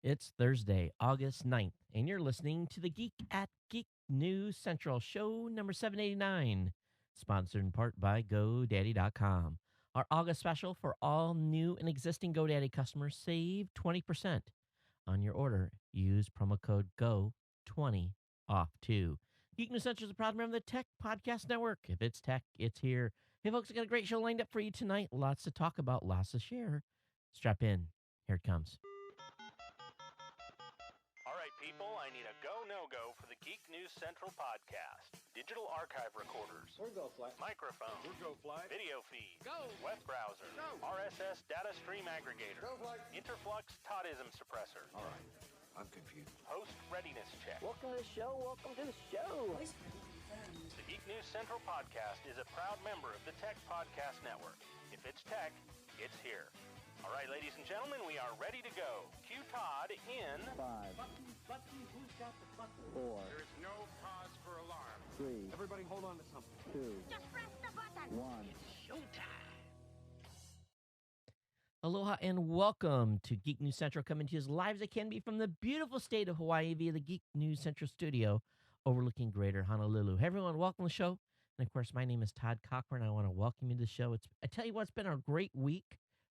It's Thursday, August 9th, and you're listening to the Geek at Geek News Central show number 789, sponsored in part by GoDaddy.com. Our August special for all new and existing GoDaddy customers, save 20% on your order. Use promo code GO20 off too. Geek News Central is a proud member of the Tech Podcast Network. If it's tech, it's here. Hey, folks, I got a great show lined up for you tonight. Lots to talk about, lots to share. Strap in. Here it comes. All right, people, I need a go-no-go for the Geek News Central podcast. Digital archive recorders. Or GoFly. Microphones. Or GoFly. Video feed. Go. Web browser. Go. RSS data stream aggregator. GoFly. Interflux Toddism suppressor. All right, I'm confused. Host readiness check. Welcome to the show. Welcome to the show. The Geek News Central podcast is a proud member of the Tech Podcast Network. If it's tech, it's here. All right, ladies and gentlemen, we are ready to go. Cue Todd in 5, Button, who's got the button? 4, There is no cause for alarm. 3, Everybody hold on to something. 2, Just press the button. 1. Aloha and welcome to Geek News Central, coming to you as live as it can be from the beautiful state of Hawaii via the Geek News Central studio overlooking Greater Honolulu. Hey everyone, welcome to the show. And of course, my name is Todd Cochran. I want to welcome you to the show. I tell you what, it's been a great week.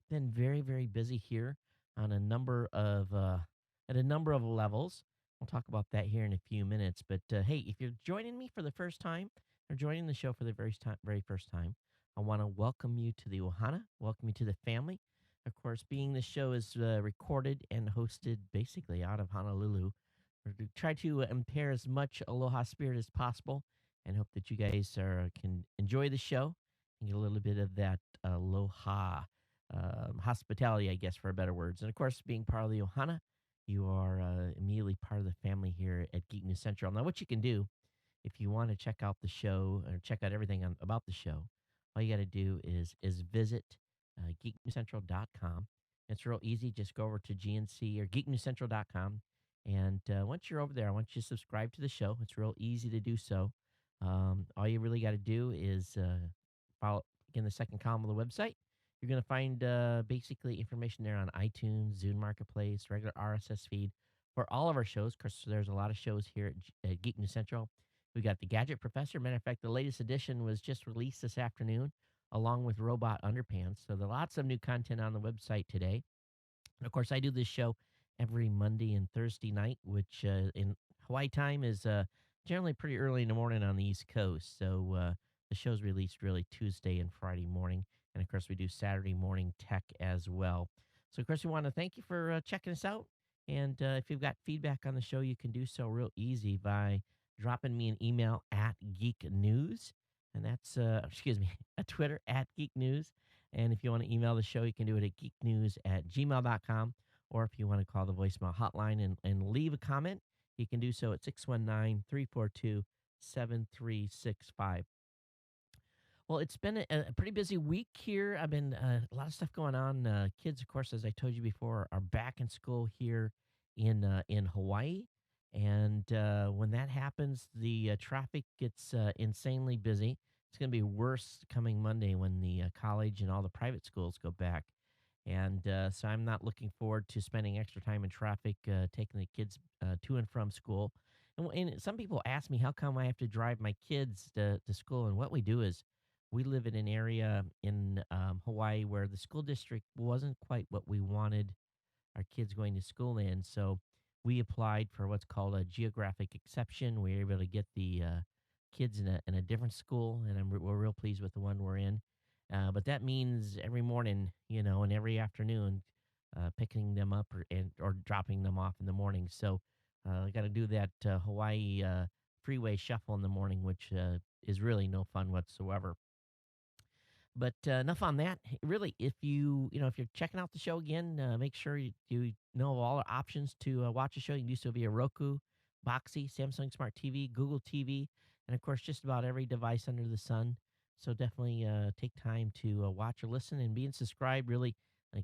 Been very, very busy here on a number of at a number of levels. We'll talk about that here in a few minutes. But hey, if you're joining me for the first time or joining the show for the very first time, I want to welcome you to the Ohana, welcome you to the family. Of course, being the show is recorded and hosted basically out of Honolulu, we try to impair as much aloha spirit as possible, and hope that you guys can enjoy the show and get a little bit of that aloha hospitality, I guess, for better words. And of course, being part of the Ohana, you are immediately part of the family here at Geek News Central. Now, what you can do if you want to check out the show or check out everything about the show, all you got to do is visit geeknewscentral.com. It's real easy. Just go over to GNC or geeknewscentral.com. And once you're over there, I want you to subscribe to the show. It's real easy to do so. All you really got to do is follow, again, the second column of the website. You're going to find basically information there on iTunes, Zune Marketplace, regular RSS feed for all of our shows. Of course, there's a lot of shows here at Geek News Central. We got the Gadget Professor. Matter of fact, the latest edition was just released this afternoon, along with Robot Underpants. So there's lots of new content on the website today. And of course, I do this show every Monday and Thursday night, which in Hawaii time is generally pretty early in the morning on the East Coast. So the show's released really Tuesday and Friday morning. And of course, we do Saturday morning tech as well. So, of course, we want to thank you for checking us out. And if you've got feedback on the show, you can do so real easy by dropping me an email at Geek News. And that's, excuse me, a Twitter at Geek News. And if you want to email the show, you can do it at geeknews@gmail.com. Or if you want to call the voicemail hotline and leave a comment, you can do so at 619-342-7365. Well, it's been a pretty busy week here. I've been a lot of stuff going on. Kids, of course, as I told you before, are back in school here in Hawaii. And when that happens, the traffic gets insanely busy. It's going to be worse coming Monday when the college and all the private schools go back. And so I'm not looking forward to spending extra time in traffic taking the kids to and from school. And some people ask me, how come I have to drive my kids to school? And what we do is we live in an area in Hawaii where the school district wasn't quite what we wanted our kids going to school in. So we applied for what's called a geographic exception. We were able to get the kids in a different school, and we're real pleased with the one we're in. But that means every morning, and every afternoon, picking them up or dropping them off in the morning. So I got to do that Hawaii freeway shuffle in the morning, which is really no fun whatsoever. But enough on that. Really, if if you're checking out the show again, make sure you know all the options to watch the show. You can do so via Roku, Boxy, Samsung Smart TV, Google TV, and of course, just about every device under the sun. So definitely take time to watch or listen, and being subscribed really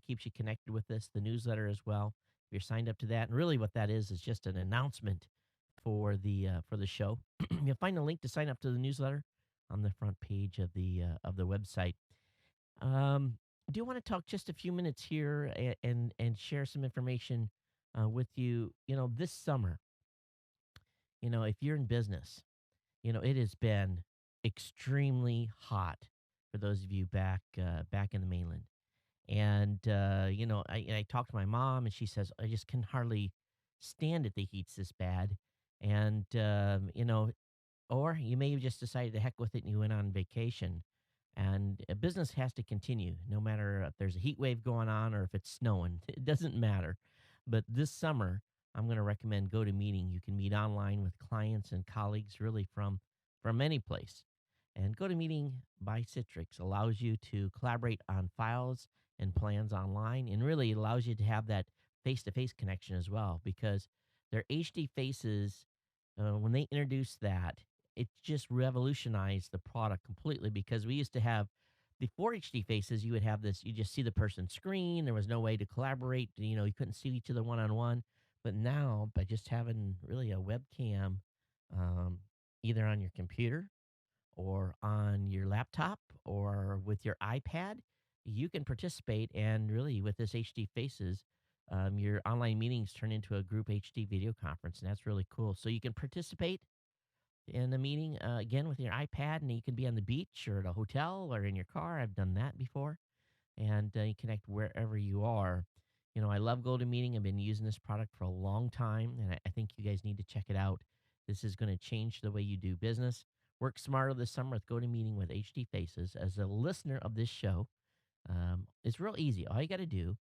keeps you connected with this. The newsletter as well. If you're signed up to that, and really what that is just an announcement for the show. You'll find a link to sign up to the newsletter on the front page of the website. I do want to talk just a few minutes here and share some information with you, this summer, if you're in business, it has been extremely hot for those of you back in the mainland. And I talked to my mom, and she says I just can hardly stand it. The heat's this bad, and or you may have just decided to heck with it and you went on vacation. And a business has to continue no matter if there's a heat wave going on or if it's snowing. It doesn't matter. But this summer, I'm going to recommend GoToMeeting. You can meet online with clients and colleagues really from any place. And GoToMeeting by Citrix allows you to collaborate on files and plans online, and really allows you to have that face-to-face connection as well, because their HD faces, when they introduced that, it just revolutionized the product completely, because we used to have, before HD faces, you would have this, you just see the person's screen. There was no way to collaborate. You couldn't see each other one on one. But now, by just having really a webcam, um, either on your computer or on your laptop or with your iPad, you can participate. And really, with this HD faces, your online meetings turn into a group HD video conference. And that's really cool. So you can participate in a meeting again with your iPad, and you can be on the beach or at a hotel or in your car. I've done that before, and you connect wherever you are. I love GoToMeeting. I've been using this product for a long time, and I think you guys need to check it out. This is going to change the way you do business. Work smarter this summer with GoToMeeting with HD Faces. As a listener of this show, it's real easy. All you got to do,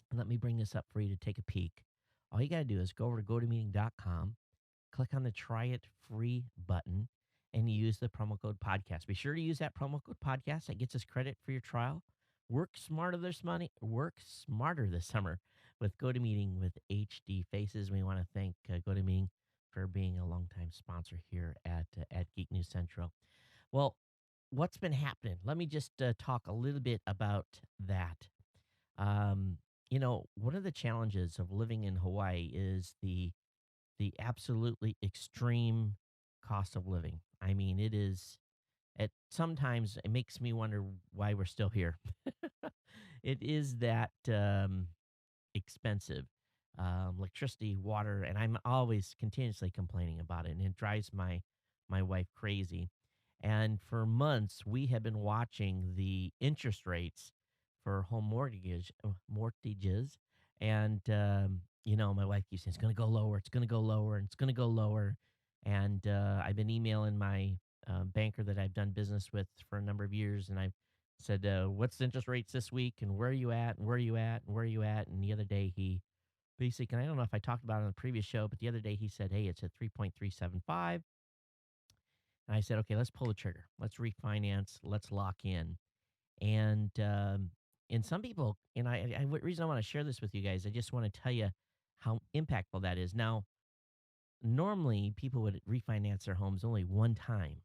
and let me bring this up for you to take a peek. All you got to do is go over to GoToMeeting.com, click on the try it free button, and use the promo code podcast. Be sure to use that promo code podcast. That gets us credit for your trial. Work smarter this summer with GoToMeeting with HD Faces. We want to thank GoToMeeting for being a longtime sponsor here at Geek News Central. Well, what's been happening? Let me just talk a little bit about that. One of the challenges of living in Hawaii is the absolutely extreme cost of living. I mean, it is, at sometimes it makes me wonder why we're still here. It is that expensive. Electricity, water, and I'm always continuously complaining about it, and it drives my wife crazy. And for months, we have been watching the interest rates for home mortgages, and my wife keeps saying it's going to go lower, it's going to go lower, and it's going to go lower. And I've been emailing my banker that I've done business with for a number of years, and I've said, "What's the interest rates this week? And where are you at? And where are you at? And where are you at?" And the other day he basically, and I don't know if I talked about it on the previous show, but the other day he said, "Hey, it's at 3.375." And I said, "Okay, let's pull the trigger. Let's refinance. Let's lock in." And some people, and reason I want to share this with you guys, I just want to tell you how impactful that is. Now, normally people would refinance their homes only one time.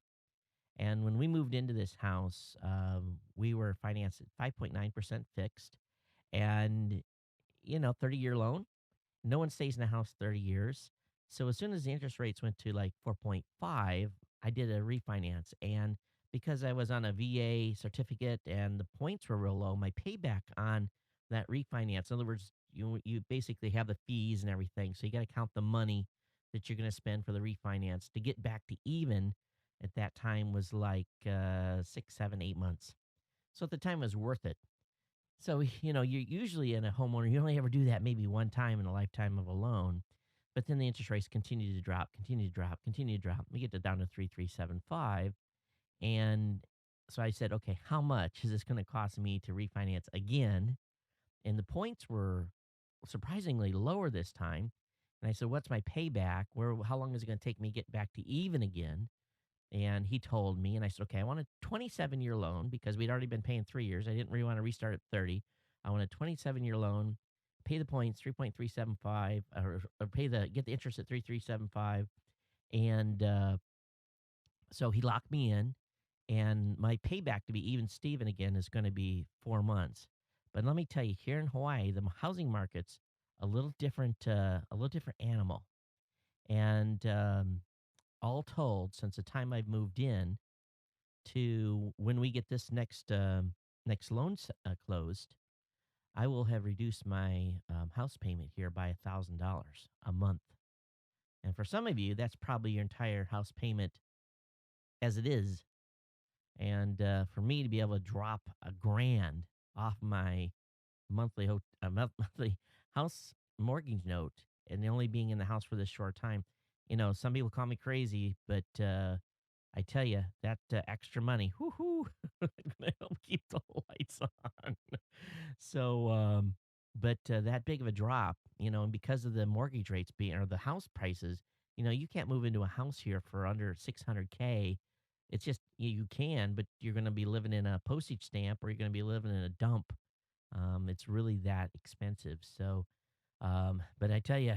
And when we moved into this house, we were financed at 5.9% fixed, and 30-year loan. No one stays in the house 30 years. So as soon as the interest rates went to like 4.5, I did a refinance. And because I was on a VA certificate and the points were real low, my payback on that refinance, in other words, you basically have the fees and everything. So you got to count the money that you're going to spend for the refinance to get back to even. At that time was like 6, 7, 8 months. So at the time it was worth it. So, you're usually in a homeowner, you only ever do that maybe one time in a lifetime of a loan. But then the interest rates continue to drop, continue to drop, continue to drop. We get to down to 3.375. And so I said, okay, how much is this going to cost me to refinance again? And the points were surprisingly lower this time. And I said, what's my payback? How long is it going to take me to get back to even again? And he told me, and I said, okay, I want a 27-year loan because we'd already been paying 3 years. I didn't really want to restart at 30. I want a 27-year loan, pay the points 3.375, or get the interest at 3.375. And so he locked me in, and my payback to be even Steven again is going to be 4 months. But let me tell you, here in Hawaii, the housing market's a little different animal. And all told, since the time I've moved in to when we get this next loan closed, I will have reduced my house payment here by $1,000 a month. And for some of you, that's probably your entire house payment as it is. And for me to be able to drop a grand off my monthly house mortgage note and only being in the house for this short time, some people call me crazy, but I tell you that extra money, whoo, gonna help keep the lights on. So, but that big of a drop, and because of the mortgage rates being or the house prices, you can't move into a house here for under 600K. It's just you can, but you're going to be living in a postage stamp or you're going to be living in a dump. It's really that expensive. So, but I tell you,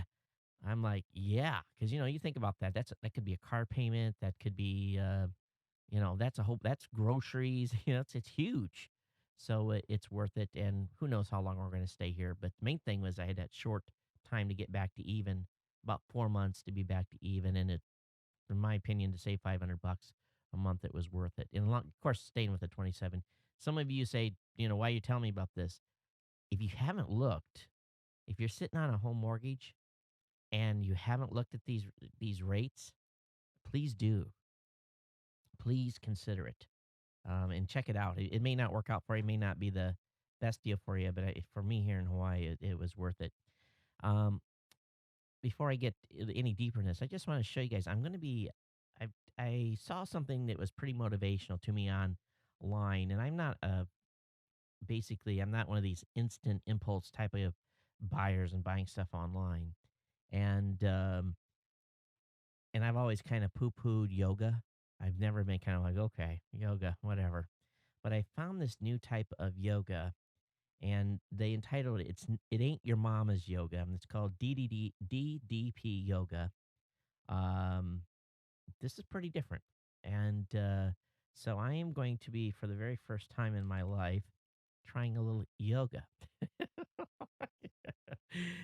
I'm like, yeah, because you think about that. That could be a car payment. That could be, that's groceries. It's huge. So it's worth it. And who knows how long we're going to stay here. But the main thing was I had that short time to get back to even, about 4 months to be back to even, and it, in my opinion, to save $500 a month, it was worth it. And of course, staying with the 27. Some of you say, why are you telling me about this? If you haven't looked, if you're sitting on a home mortgage and you haven't looked at these rates, please do. Please consider it, and check it out. It may not work out for you, it may not be the best deal for you, but for me here in Hawaii, it was worth it. Um, Before I get any deeper in this, I just want to show you guys. I I saw something that was pretty motivational to me online, and I'm not one of these instant impulse type of buyers and buying stuff online, and I've always kind of poo pooed yoga. I've never been kind of like, okay, yoga, whatever. But I found this new type of yoga, and they entitled it, it ain't your mama's yoga. And it's called DDP yoga. Um, this is pretty different. And so I am going to be, for the very first time in my life, trying a little yoga.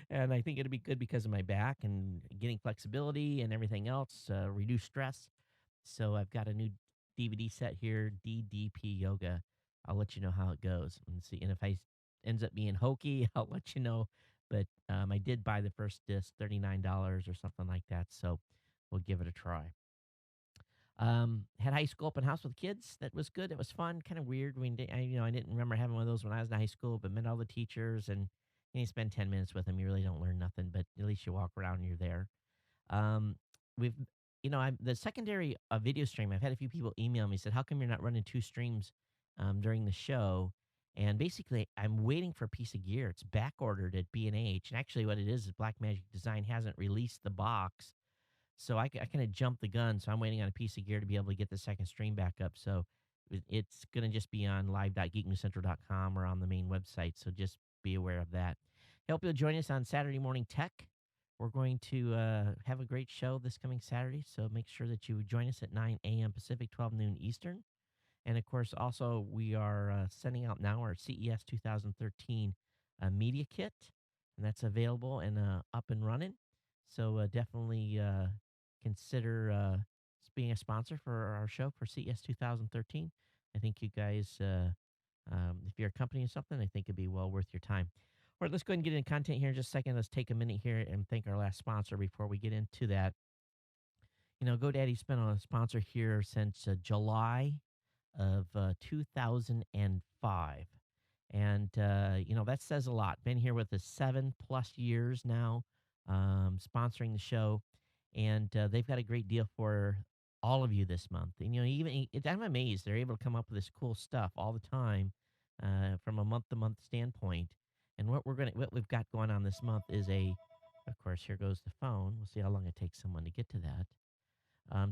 And I think it'll be good because of my back and getting flexibility and everything else, reduce stress. So I've got a new DVD set here, DDP Yoga. I'll let you know how it goes and see. And if ends up being hokey, I'll let you know. But I did buy the first disc, $39 or something like that. So we'll give it a try. Had high school open house with kids. That was good. It was fun. Kind of weird. I didn't remember having one of those when I was in high school, but met all the teachers and you spend 10 minutes with them. You really don't learn nothing, but at least you walk around and you're there. Um, we've, I'm the secondary video stream. I've had a few people email me said, "How come you're not running two streams during the show?" And basically, I'm waiting for a piece of gear. It's back ordered at B&H, and actually, what it is Blackmagic Design hasn't released the box, so I kind of jumped the gun. So I'm waiting on a piece of gear to be able to get the second stream back up. So it's going to just be on live.geeknewscentral.com or on the main website. So just be aware of that. Hope you'll join us on Saturday Morning Tech. We're going to have a great show this coming Saturday, so make sure that you join us at 9 a.m. Pacific, 12 noon Eastern. And, of course, also we are sending out now our CES 2013 media kit, and that's available and up and running. So definitely consider being a sponsor for our show for CES 2013. I think you guys, if you're a company or something, I think it'd be well worth your time. All right, let's go ahead and get into content here in just a second. Let's take a minute here and thank our last sponsor before we get into that. GoDaddy's been a sponsor here since July of 2005. And, that says a lot. Been here with us 7+ years now, sponsoring the show. And they've got a great deal for all of you this month. And, I'm amazed they're able to come up with this cool stuff all the time from a month-to-month standpoint. And what we've got going on this month is of course, here goes the phone. We'll see how long it takes someone to get to that.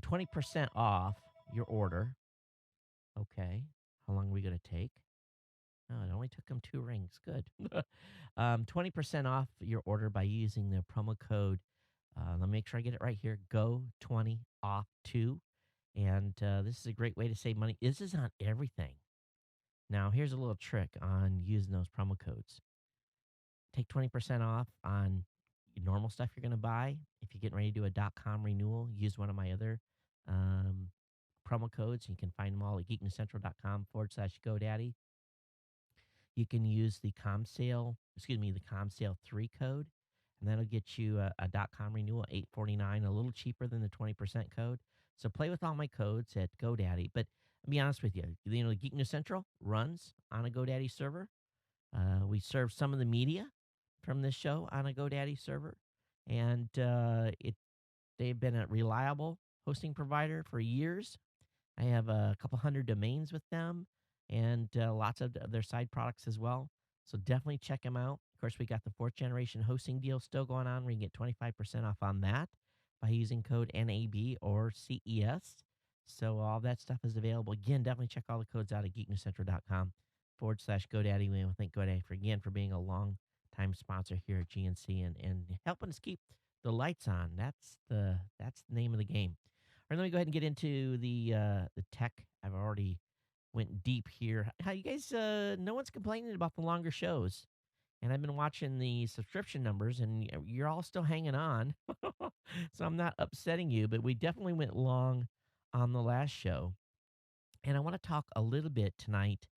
20% off your order. Okay. How long are we going to take? Oh, it only took them 2 rings. Good. 20% off your order by using the promo code. Let me make sure I get it right here. Go20off2. And this is a great way to save money. This is on everything. Now, here's a little trick on using those promo codes. Take 20% off on normal stuff you're going to buy. If you're getting ready to do a .com renewal, use one of my other promo codes. You can find them all at geeknewscentral.com/GoDaddy. you can use the ComSale 3 code, and that'll get you a .com renewal, 849, a little cheaper than the 20% code. So play with all my codes at GoDaddy. But I'll be honest with you, Geek News Central runs on a GoDaddy server. We serve some of the media from this show on a GoDaddy server, and they've been a reliable hosting provider for years. I have a couple hundred domains with them and lots of their side products as well. So definitely check them out. Of course, we got the fourth generation hosting deal still going on. We can get 25% off on that by using code NAB or CES. So all that stuff is available. Again, definitely check all the codes out at geeknewscentral.com/GoDaddy. We want to thank GoDaddy for being a long time sponsor here at GNC and helping us keep the lights on. That's the name of the game. All right, let me go ahead and get into the tech. I've already went deep here. How you guys? No one's complaining about the longer shows, and I've been watching the subscription numbers, and you're all still hanging on. So I'm not upsetting you, but we definitely went long on the last show, and I want to talk a little bit tonight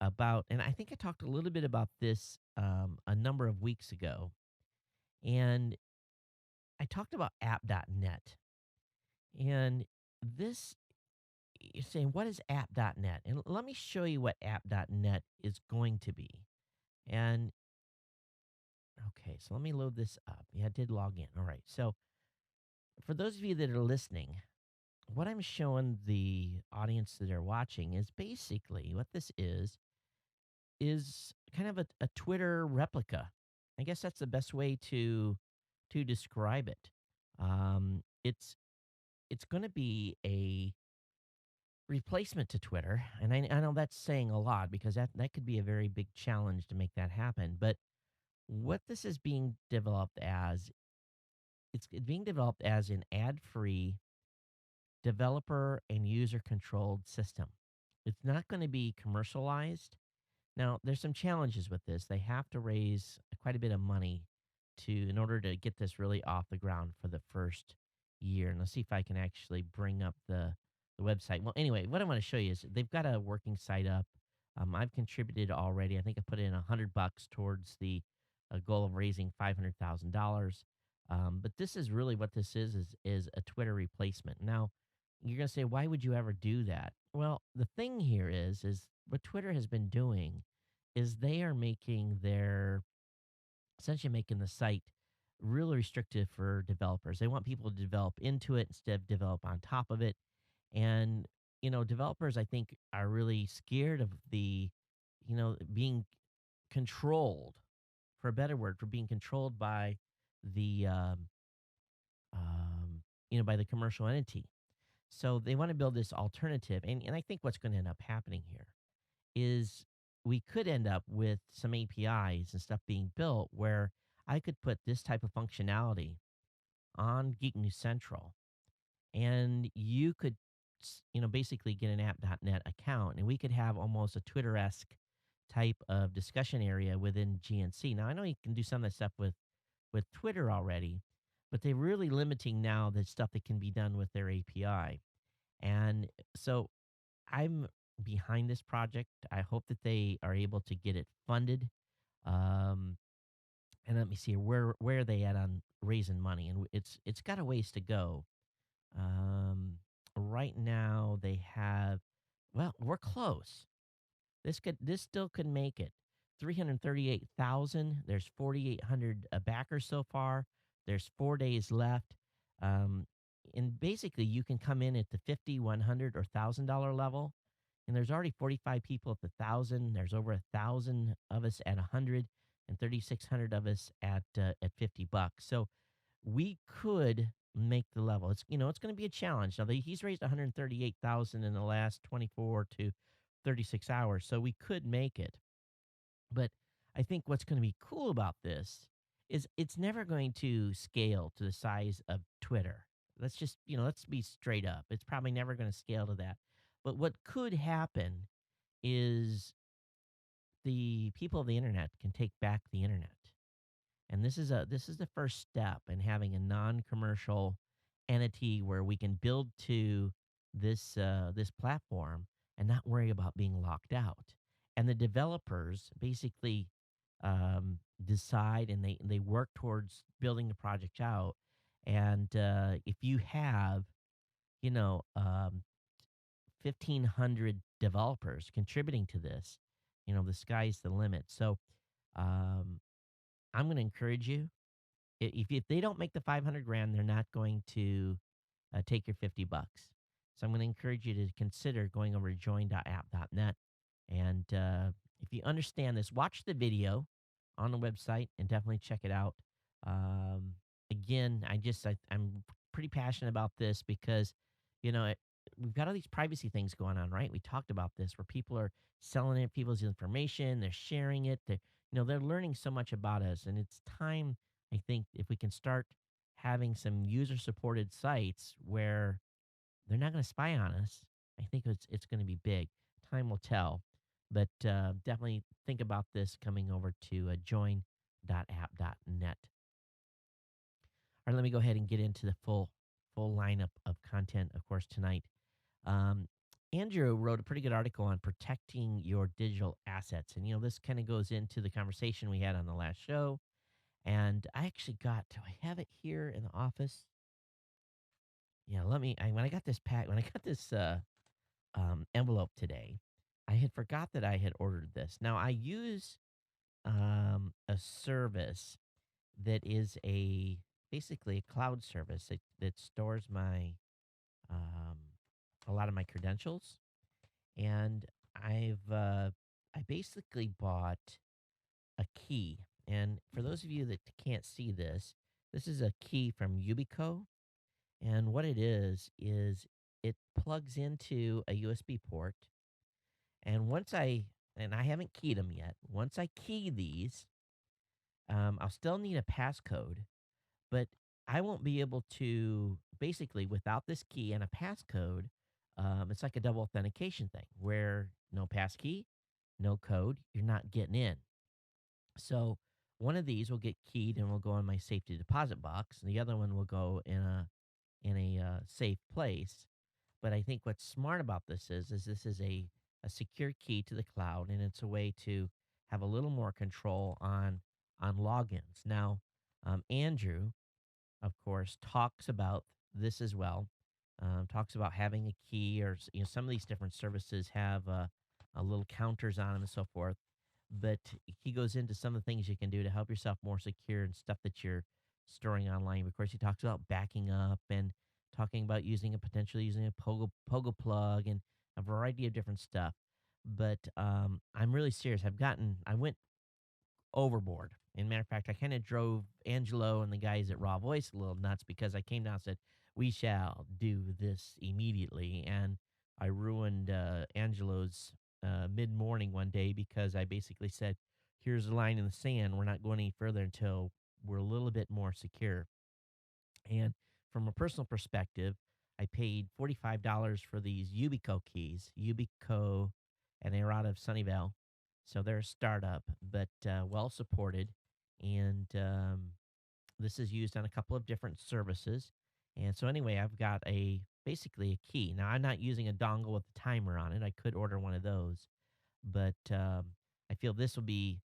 about, and I think I talked a little bit about this a number of weeks ago, and I talked about app.net. And this, you're saying, what is app.net? And let me show you what app.net is going to be. And okay, so let me load this up. Yeah, I did log in. All right. So for those of you that are listening, what I'm showing the audience that are watching is basically what this is kind of a Twitter replica. I guess that's the best way to describe it. It's going to be a replacement to Twitter, and I know that's saying a lot because that could be a very big challenge to make that happen. But what this is being developed as, it's being developed as an ad-free developer and user-controlled system. It's not going to be commercialized. Now, there's some challenges with this. They have to raise quite a bit of money in order to get this really off the ground for the first year. And let's see if I can actually bring up the website. Well, anyway, what I want to show you is they've got a working site up. I've contributed already. I think I put in $100 towards the goal of raising $500,000. But this is really what this is a Twitter replacement. Now, you're going to say, why would you ever do that? Well, the thing here is what Twitter has been doing is they are essentially making the site really restrictive for developers. They want people to develop into it instead of develop on top of it. And, developers, I think, are really scared of being controlled, for a better word, for being controlled by the, by the commercial entity. So they want to build this alternative. And I think what's going to end up happening here is we could end up with some APIs and stuff being built where I could put this type of functionality on Geek News Central, and you could, basically get an app.net account, and we could have almost a Twitter-esque type of discussion area within GNC. Now, I know you can do some of that stuff with Twitter already, but they're really limiting now the stuff that can be done with their API. And so I'm behind this project. I hope that they are able to get it funded. And let me see where are they at on raising money, and it's got a ways to go. Right now they have, well, we're close. This still could make it. 338,000. There's 4,800 backers so far. There's 4 days left. And basically you can come in at the 50, 100, or $1,000 level. And there's already 45 people at the 1,000. There's over 1,000 of us at 100, and 3,600 of us at $50. So we could make the level. It's going to be a challenge. Now he's raised 138,000 in the last 24 to 36 hours, so we could make it. But I think what's going to be cool about this is it's never going to scale to the size of Twitter. Let's just, let's be straight up. It's probably never going to scale to that. But what could happen is the people of the internet can take back the internet. And this is the first step in having a non-commercial entity where we can build to this platform and not worry about being locked out. and the developers basically decide and they work towards building the project out. And if you have, you know, 1,500 developers contributing to this, the sky's the limit. So um, I'm going to encourage you. If they don't make the 500 grand, they're not going to take your 50 bucks. So I'm going to encourage you to consider going over to join.app.net. And if you understand this, watch the video on the website and definitely check it out. Um, again, I'm pretty passionate about this because, we've got all these privacy things going on, right? We talked about this where people are selling it, people's information, they're sharing it, they're learning so much about us. And it's time, I think, if we can start having some user supported sites where they're not going to spy on us. I think it's going to be big. Time will tell, but definitely think about this coming over to join.app.net. All right, let me go ahead and get into the full lineup of content, of course, tonight. Um, Andrew wrote a pretty good article on protecting your digital assets, and this kind of goes into the conversation we had on the last show. And I actually do I have it here in the office? Yeah, when I got this when I got this envelope today, I had forgot that I had ordered this. Now I use a service that is basically a cloud service that stores my um, a lot of my credentials, and I basically bought a key. And for those of you that can't see this, this is a key from Yubico. And what it is it plugs into a USB port. And and I haven't keyed them yet. Once I key these, I'll still need a passcode, but I won't be able to basically without this key and a passcode. It's like a double authentication thing where no passkey, no code, you're not getting in. So one of these will get keyed and will go in my safety deposit box, and the other one will go in a safe place. But I think what's smart about this is this is a secure key to the cloud, and it's a way to have a little more control on logins. Now, Andrew, of course, talks about this as well. Talks about having a key, or some of these different services have a little counters on them and so forth. But he goes into some of the things you can do to help yourself more secure and stuff that you're storing online. Of course, he talks about backing up and talking about potentially using a pogo plug and a variety of different stuff. But I'm really serious. I went overboard. In matter of fact, I kind of drove Angelo and the guys at Raw Voice a little nuts because I came down and said, "We shall do this immediately." And I ruined Angelo's mid morning one day because I basically said, "Here's a line in the sand. We're not going any further until we're a little bit more secure." And from a personal perspective, I paid $45 for these Yubico keys, Yubico, and they're out of Sunnyvale. So they're a startup, but well supported. And this is used on a couple of different services. And so anyway, I've got basically a key. Now I'm not using a dongle with a timer on it. I could order one of those, but I feel this will be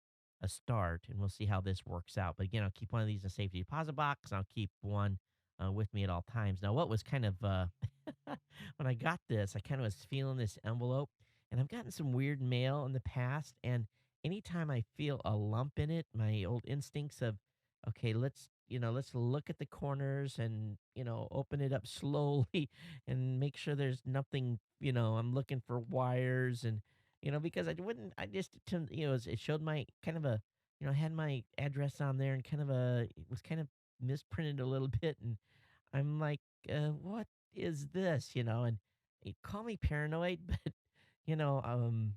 a start, and we'll see how this works out. But again, I'll keep one of these in a safety deposit box. I'll keep one with me at all times. Now, what was kind of when I got this, I kind of was feeling this envelope, and I've gotten some weird mail in the past, and anytime I feel a lump in it, my old instincts of, okay, let's look at the corners and open it up slowly and make sure there's nothing. I'm looking for wires and because I just, it showed my kind of had my address on there and it was kind of misprinted a little bit. And I'm like, what is this? And you call me paranoid, but, you know, um,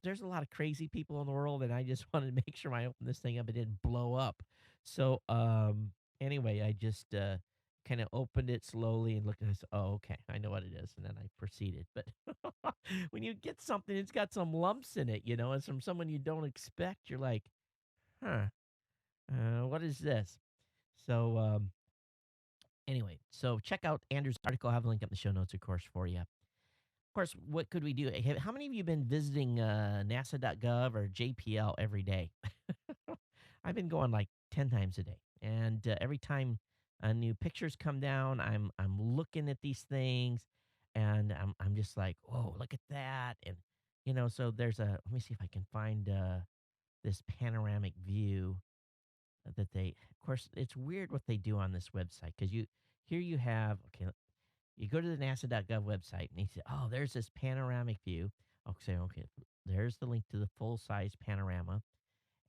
there's a lot of crazy people in the world, and I just wanted to make sure when I opened this thing up, it didn't blow up. So, anyway, I just, kind of opened it slowly and looked and I said, "Oh, okay, I know what it is." And then I proceeded. But when you get something, it's got some lumps in it, and it's from someone you don't expect. You're like, "Huh, what is this?" So, anyway, so check out Andrew's article. I have a link up in the show notes, of course, for you. Of course, what could we do? How many of you been visiting NASA.gov or JPL every day? I've been going like 10 times a day. And every time new pictures come down, I'm looking at these things and I'm just like, "Whoa, look at that." And so there's a let me see if I can find this panoramic view that they of course it's weird what they do on this website because here you have okay, you go to the NASA.gov website and you say, "Oh, there's this panoramic view." I'll say, "Okay, there's the link to the full size panorama."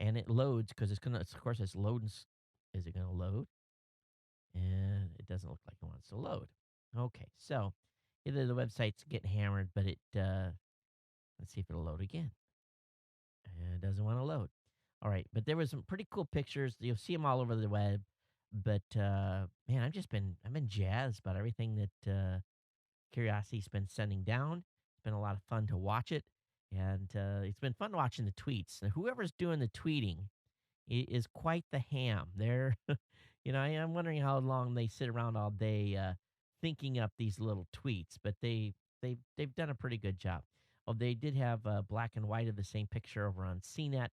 And it loads because of course, it's loading. Is it going to load? And it doesn't look like it wants to load. Okay, so either the website's getting hammered, but let's see if it'll load again. And it doesn't want to load. All right, but there was some pretty cool pictures. You'll see them all over the web. But man, I've been jazzed about everything that Curiosity's been sending down. It's been a lot of fun to watch it, and it's been fun watching the tweets. And whoever's doing the tweeting is quite the ham. They're, I'm wondering how long they sit around all day thinking up these little tweets, but they've done a pretty good job. Oh, they did have black and white of the same picture over on CNET,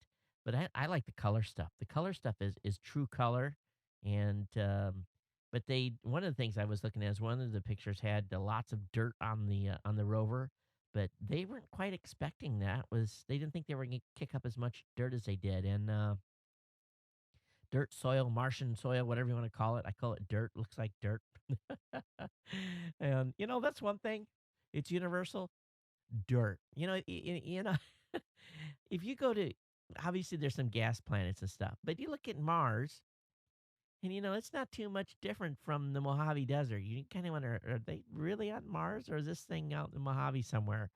but I like the color stuff. The color stuff is true color, and but they one of the things I was looking at is one of the pictures had lots of dirt on the rover, but they weren't quite expecting that. Was they didn't think they were going to kick up as much dirt as they did, and dirt, soil, Martian soil, whatever you want to call it. I call it dirt. Looks like dirt. And that's one thing. It's universal. Dirt. If you go to obviously there's some gas planets and stuff, but you look at Mars, and it's not too much different from the Mojave Desert. You kind of wonder, are they really on Mars, or is this thing out in Mojave somewhere?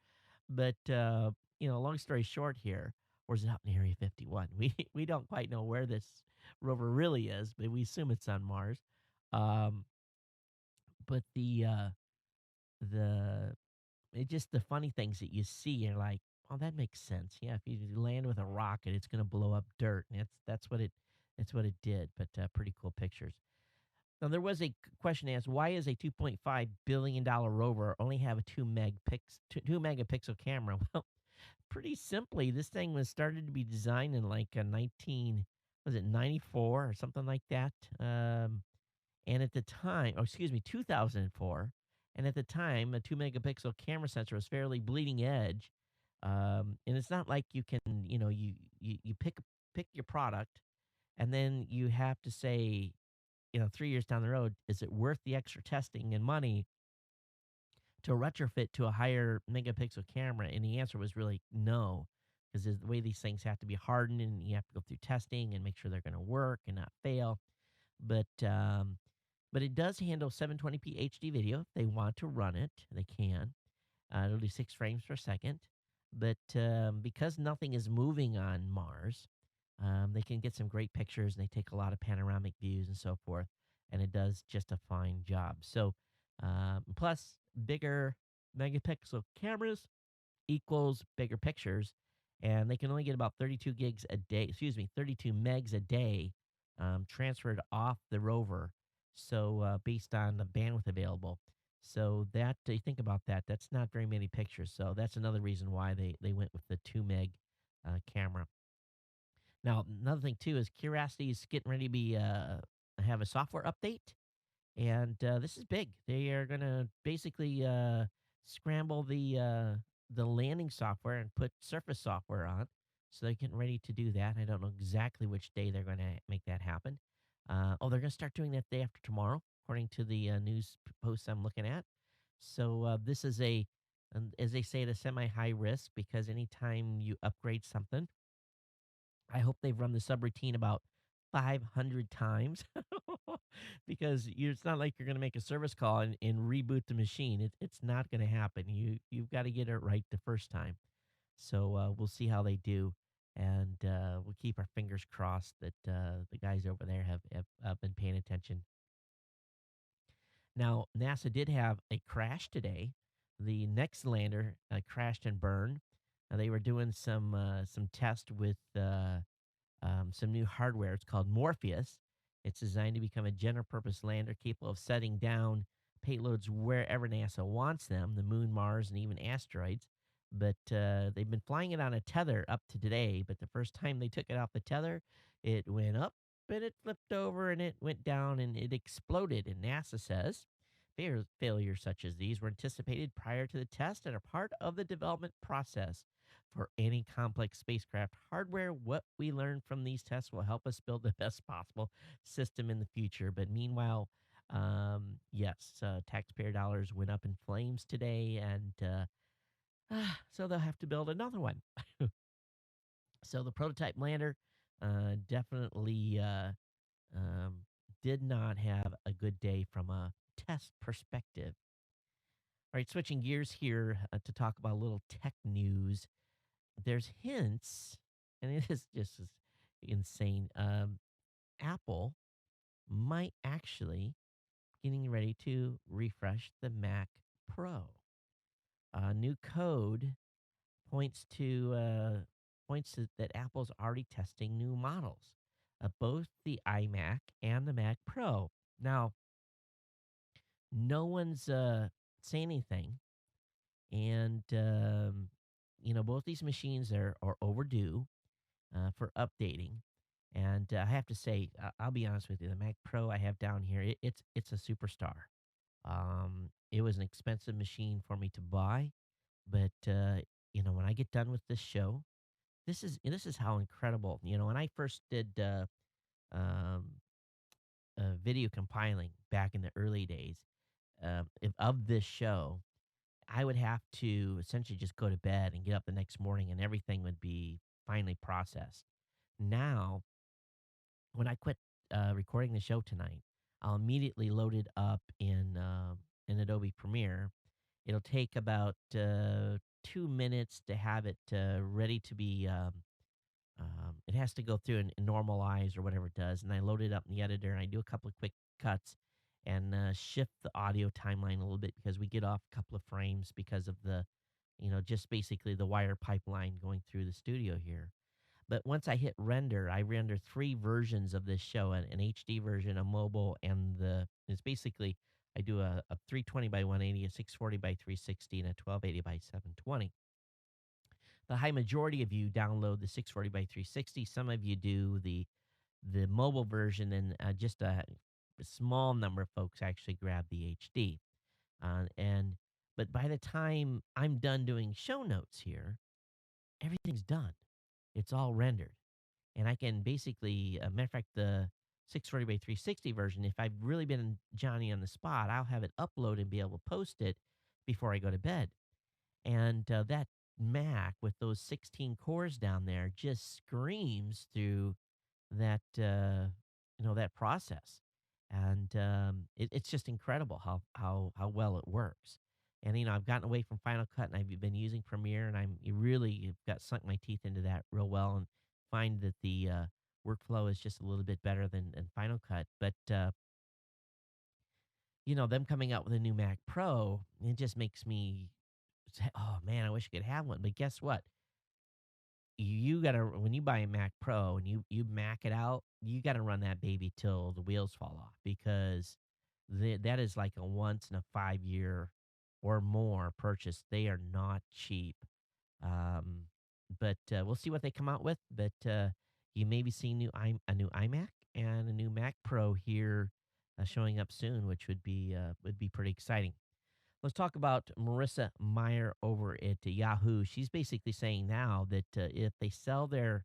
But long story short here, or is it out in Area 51? We don't quite know where this rover really is, but we assume it's on Mars. Um, but the it just the funny things that you see, you're like, oh, that makes sense. Yeah, if you land with a rocket, it's going to blow up dirt. And that's what it did. But pretty cool pictures. Now there was a question asked: why is a $2.5 billion rover only have a 2 megapixel camera? Well, pretty simply, this thing was started to be designed in like a 94 or something like that. And at the time, oh, excuse me, 2004. And at the time, a 2 megapixel camera sensor was fairly bleeding edge. And it's not like you can, you pick your product, and then you have to say, 3 years down the road, is it worth the extra testing and money to retrofit to a higher megapixel camera? And the answer was really no, because the way these things have to be hardened, and you have to go through testing and make sure they're going to work and not fail. But it does handle 720p HD video. If they want to run it, they can. It'll do 6 frames per second. But because nothing is moving on Mars, they can get some great pictures, and they take a lot of panoramic views and so forth. And it does just a fine job. So, plus, bigger megapixel cameras equals bigger pictures. And they can only get about 32 gigs a day, 32 megs a day transferred off the rover. So, based on the bandwidth available. So that you think about that, that's not very many pictures. So that's another reason why they went with the 2 meg camera. Now, another thing too is Curiosity is getting ready to be have a software update, and this is big. They are going to basically scramble the landing software and put surface software on. So they're getting ready to do that. I don't know exactly which day they're going to make that happen. They're going to start doing that day after tomorrow, according to the news posts I'm looking at. So this is as they say, a semi-high risk, because anytime you upgrade something, I hope they've run the subroutine about 500 times, because it's not like you're going to make a service call and reboot the machine. It's not going to happen. You've got to get it right the first time. So we'll see how they do, and we'll keep our fingers crossed that the guys over there have been paying attention. Now, NASA did have a crash today. The next lander crashed and burned. Now, they were doing some test with some new hardware. It's called Morpheus. It's designed to become a general purpose lander capable of setting down payloads wherever NASA wants them, the moon, Mars, and even asteroids. But they've been flying it on a tether up to today. But the first time they took it off the tether, it went up and it flipped over and it went down and it exploded. And NASA says failures such as these were anticipated prior to the test and are part of the development process for any complex spacecraft hardware. What we learn from these tests will help us build the best possible system in the future. But meanwhile, yes, taxpayer dollars went up in flames today, and so they'll have to build another one. So the prototype lander definitely um, did not have a good day from a test perspective. All right, switching gears here to talk about a little tech news. There's hints, and it is just as insane. Apple might actually getting ready to refresh the Mac Pro. New code points to that Apple's already testing new models, both the iMac and the Mac Pro. Now, no one's saying anything, and both these machines are overdue for updating. And I have to say, I'll be honest with you, the Mac Pro I have down here, it's a superstar. It was an expensive machine for me to buy, but when I get done with this show, this is how incredible. When I first did um, video compiling back in the early days of this show, I would have to essentially just go to bed and get up the next morning, and everything would be finally processed. Now, when I quit recording the show tonight, I'll immediately load it up in Adobe Premiere. It'll take about 2 minutes to have it ready to be. It has to go through and normalize or whatever it does, and I load it up in the editor and I do a couple of quick cuts and shift the audio timeline a little bit because we get off a couple of frames because of just basically the wire pipeline going through the studio here. But once I hit render, I render three versions of this show: an HD version, a mobile, and it's basically I do a 320 by 180, a 640 by 360, and a 1280 by 720. The high majority of you download the 640 by 360. Some of you do the mobile version, and just a small number of folks actually grab the HD. But by the time I'm done doing show notes here, everything's done. It's all rendered. And I can basically, matter of fact, the 640 by 360 version, if I've really been Johnny on the spot, I'll have it upload and be able to post it before I go to bed. And that Mac with those 16 cores down there just screams through that process. And it's just incredible how well it works. And I've gotten away from Final Cut and I've been using Premiere, and I'm really got sunk my teeth into that real well, and find that the workflow is just a little bit better than Final Cut. But them coming out with a new Mac Pro, it just makes me say, oh man, I wish I could have one. But guess what? You gotta, when you buy a Mac Pro and you Mac it out, you gotta run that baby till the wheels fall off, because that is like a once in a 5 year or more purchase. They are not cheap. Um, but we'll see what they come out with. But you may be seeing a new iMac and a new Mac Pro here showing up soon, which would be pretty exciting. Let's talk about Marissa Mayer over at Yahoo. She's basically saying now that if they sell their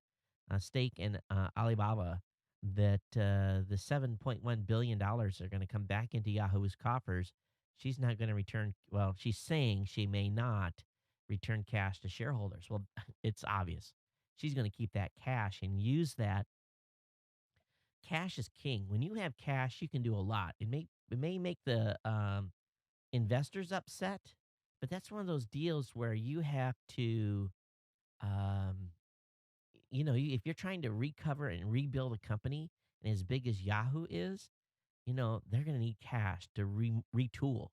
stake in Alibaba, that the $7.1 billion are going to come back into Yahoo's coffers. She's not going to return. Well, she's saying she may not return cash to shareholders. Well, it's obvious. She's going to keep that cash and use that. Cash is king. When you have cash, you can do a lot. It may make the investors upset, but that's one of those deals where you have to, um, if you're trying to recover and rebuild a company, and as big as Yahoo is, they're going to need cash to retool.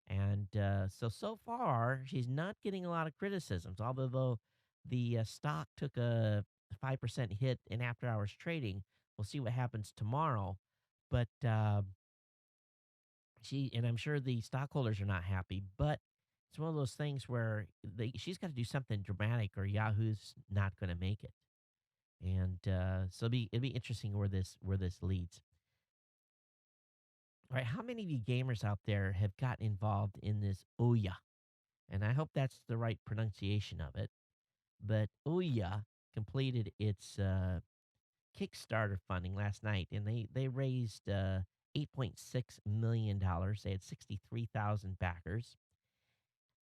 And so far, she's not getting a lot of criticisms, although the stock took a 5% hit in after hours trading. We'll see what happens tomorrow. But and I'm sure the stockholders are not happy, but it's one of those things where she's got to do something dramatic, or Yahoo's not going to make it. And so it'll be interesting where this leads. All right, how many of you gamers out there have gotten involved in this Ouya? And I hope that's the right pronunciation of it. But Ouya completed its Kickstarter funding last night, and they raised $8.6 million. They had 63,000 backers.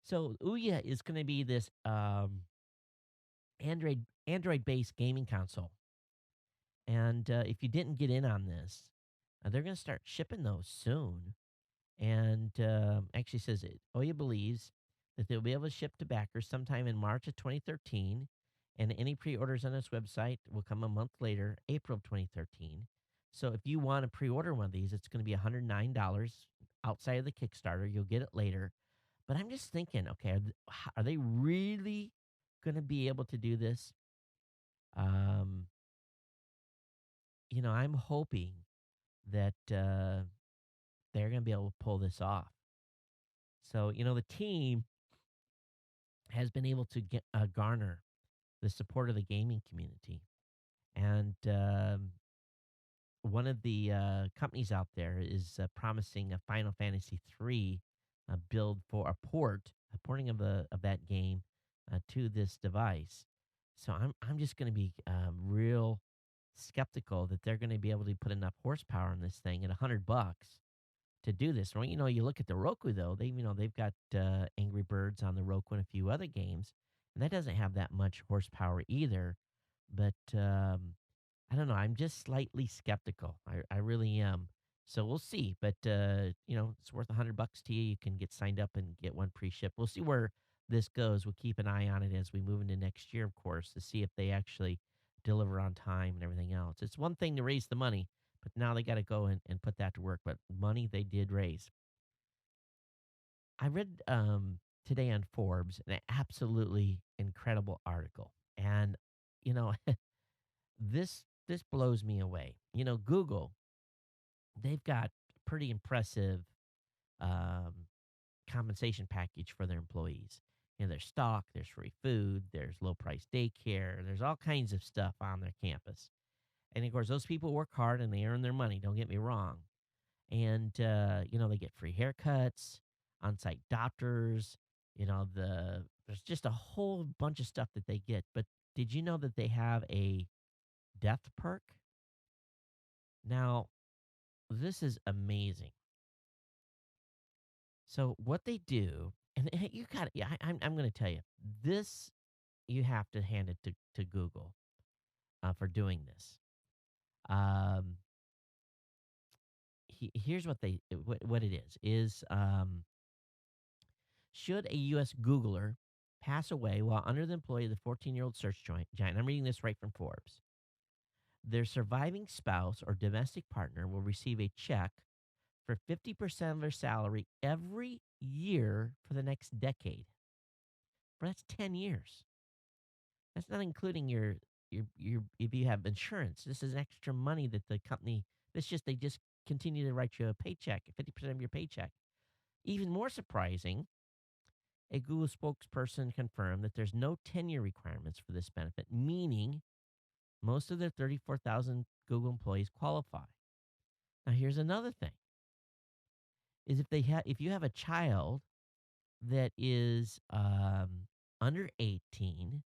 So Ouya is going to be this Android based gaming console, and if you didn't get in on this, they're going to start shipping those soon. And actually says Ouya believes that they'll be able to ship to backers sometime in March of 2013, and any pre-orders on its website will come a month later, April of 2013. So if you want to pre-order one of these, it's going to be $109 outside of the Kickstarter. You'll get it later. But I'm just thinking, okay, are they really going to be able to do this? Um, I'm hoping that they're going to be able to pull this off. So, the team has been able to garner the support of the gaming community. And one of the companies out there is promising a Final Fantasy III build for a porting of that game to this device. So I'm just going to be real skeptical that they're going to be able to put enough horsepower in this thing at $100 to do this. Well, you look at the Roku though. They've got Angry Birds on the Roku and a few other games, and that doesn't have that much horsepower either. But I don't know. I'm just slightly skeptical. I really am. So we'll see. But it's worth $100 to you. You can get signed up and get one pre-shipped. We'll see where this goes. We'll keep an eye on it as we move into next year, of course, to see if they actually deliver on time and everything else. It's one thing to raise the money, but now they got to go and put that to work. But money they did raise. I read today on Forbes an absolutely incredible article, and you know this blows me away. Google, they've got a pretty impressive um, compensation package for their employees. There's stock, there's free food, there's low price daycare, there's all kinds of stuff on their campus. And of course, those people work hard and they earn their money. Don't get me wrong. And they get free haircuts, on-site doctors. There's just a whole bunch of stuff that they get. But did you know that they have a death perk? Now, this is amazing. So what they do, and you got, yeah, I'm going to tell you this. You have to hand it to Google for doing this. Here's what it is should a U.S. Googler pass away while under the employ of the 14-year-old search giant, I'm reading this right from Forbes, their surviving spouse or domestic partner will receive a check for 50% of their salary every year for the next decade. That's 10 years. That's not including your if you have insurance. This is extra money that the company. They just continue to write you a paycheck, 50% of your paycheck. Even more surprising, a Google spokesperson confirmed that there's no tenure requirements for this benefit, meaning most of their 34,000 Google employees qualify. Now, here's another thing: is if you have a child that is under 18,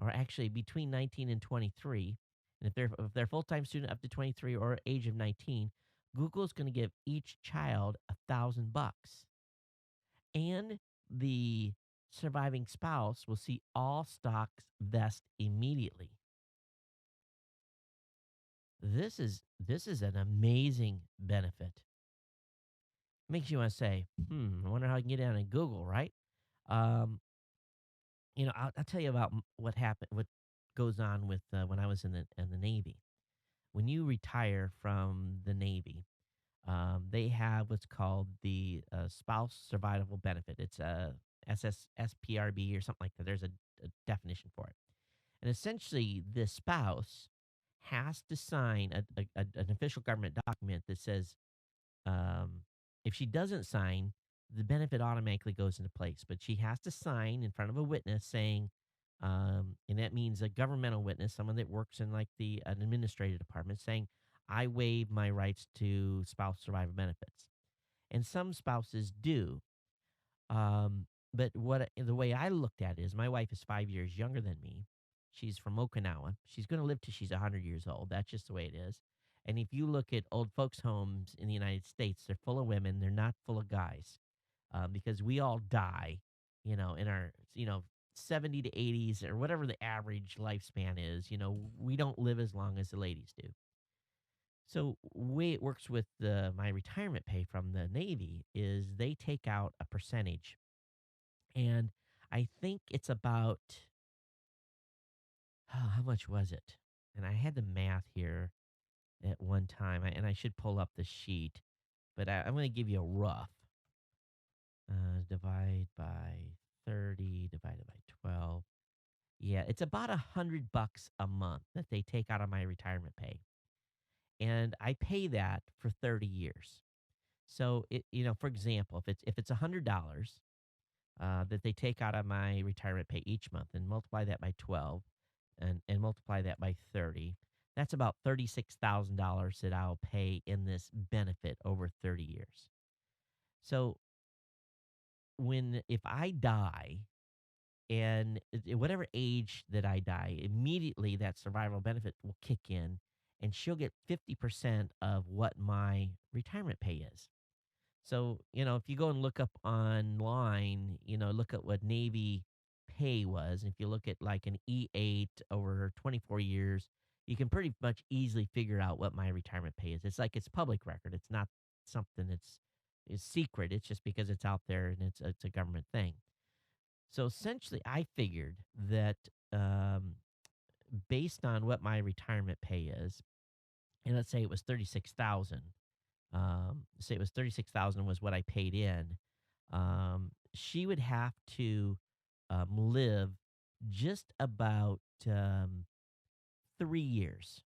or actually between 19 and 23, and if they're full-time student up to 23 or age of 19, Google's going to give each child $1,000, and the surviving spouse will see all stocks vest immediately. This is an amazing benefit. Makes you want to say, I wonder how I can get down in Google, right? I'll tell you about what happened, what goes on with when I was in the Navy. When you retire from the Navy, they have what's called the spouse survival benefit. It's a SSSPRB or something like that. There's a definition for it. And essentially, the spouse has to sign an official government document that says, If she doesn't sign, the benefit automatically goes into place. But she has to sign in front of a witness saying, and that means a governmental witness, someone that works in like the an administrative department, saying, "I waive my rights to spouse survivor benefits." And some spouses do. But the way I looked at it is, my wife is 5 years younger than me. She's from Okinawa. She's going to live till she's 100 years old. That's just the way it is. And if you look at old folks' homes in the United States, they're full of women. They're not full of guys, because we all die, in our 70 to 80s or whatever the average lifespan is. We don't live as long as the ladies do. So, way it works with my retirement pay from the Navy is they take out a percentage, and I think it's about, oh, how much was it? And I had the math here at one time, and I should pull up the sheet, but I'm going to give you a rough. Divide by 30, divided by 12. Yeah, it's about $100 a month that they take out of my retirement pay, and I pay that for 30 years. So for example, if it's $100 that they take out of my retirement pay each month, and multiply that by 12, and multiply that by 30, that's about $36,000 that I'll pay in this benefit over 30 years. So if I die, and whatever age that I die, immediately that survival benefit will kick in, and she'll get 50% of what my retirement pay is. So, if you go and look up online, look at what Navy pay was. If you look at like an E8 over 24 years, you can pretty much easily figure out what my retirement pay is. It's public record. It's not something is secret. It's just because it's out there, and it's a government thing. So essentially, I figured that, based on what my retirement pay is, and let's say it was 36,000. Say it was 36,000 was what I paid in. She would have to live just about 3 years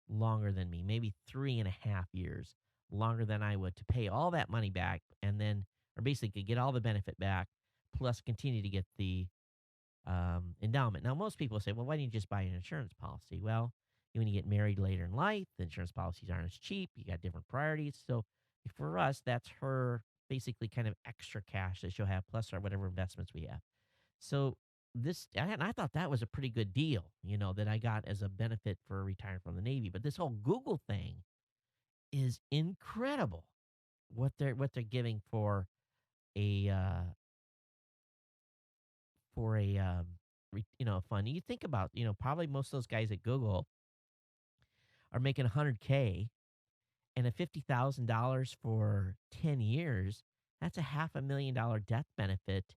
longer than me, maybe 3.5 years longer than I would, to pay all that money back, and then, or basically get all the benefit back, plus continue to get the endowment. Now, most people say, well, why don't you just buy an insurance policy? Well, when you get married later in life, the insurance policies aren't as cheap. You got different priorities. So for us, that's her basically kind of extra cash that she'll have, plus our whatever investments we have. So and I thought that was a pretty good deal, that I got as a benefit for retiring from the Navy. But this whole Google thing is incredible. What they're giving for a fund. You think about, probably most of those guys at Google are making 100K, and at $50,000 for 10 years, that's a $500,000 death benefit,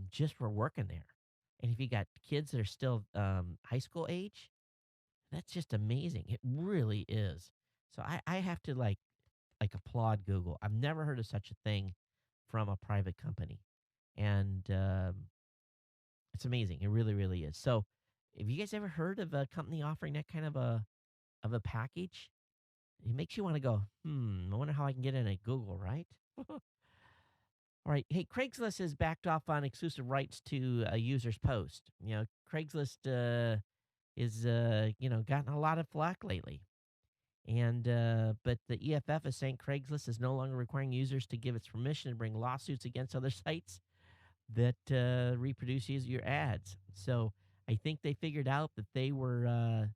just for working there. And if you got kids that are still high school age, that's just amazing. It really is. So I have to like applaud Google. I've never heard of such a thing from a private company, and it's amazing. It really, really is. So, have you guys ever heard of a company offering that kind of a package? It makes you want to go, I wonder how I can get in at Google, right? All right. Hey, Craigslist has backed off on exclusive rights to a user's post. Craigslist is gotten a lot of flack lately. And but the EFF is saying Craigslist is no longer requiring users to give its permission to bring lawsuits against other sites that reproduces your ads. So I think they figured out that they were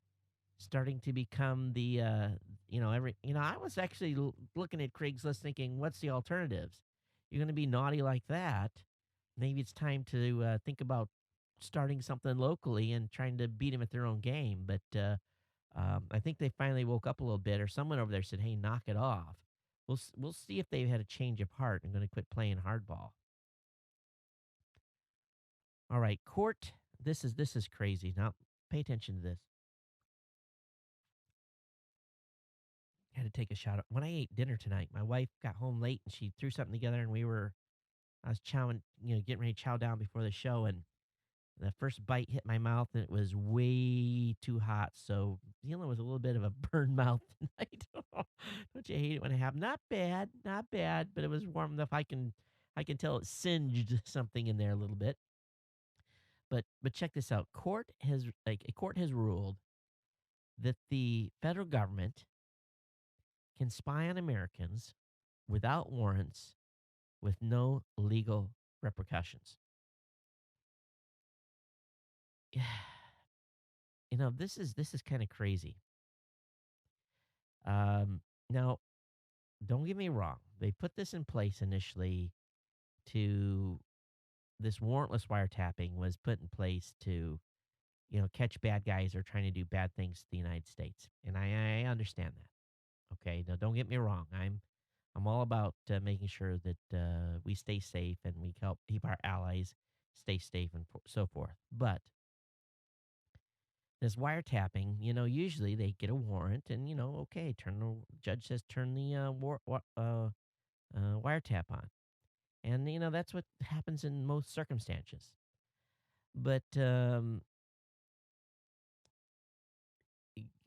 starting to become the I was actually looking at Craigslist thinking, what's the alternatives? You're going to be naughty like that, maybe it's time to think about starting something locally and trying to beat them at their own game. But I think they finally woke up a little bit, or someone over there said, hey, knock it off. We'll see if they've had a change of heart and going to quit playing hardball. All right, court. This is crazy. Now, pay attention to this. Had to take a shot. When I ate dinner tonight, my wife got home late and she threw something together, and I was chowing, getting ready to chow down before the show, and The first bite hit my mouth and it was way too hot. So dealing with a little bit of a burn mouth tonight. Don't you hate it when it happens? Not bad, not bad, but it was warm enough. I can tell it singed something in there a little bit. But check this out. A court has ruled that the federal government can spy on Americans without warrants with no legal repercussions. This is kind of crazy. Now, don't get me wrong. They put this in place initially to this warrantless wiretapping was put in place to, catch bad guys or trying to do bad things to the United States. And I understand that. Okay. Now, don't get me wrong. I'm all about making sure that we stay safe and we help keep our allies stay safe and so forth. But this wiretapping, usually they get a warrant and, okay, judge says turn the wiretap on. And, that's what happens in most circumstances. But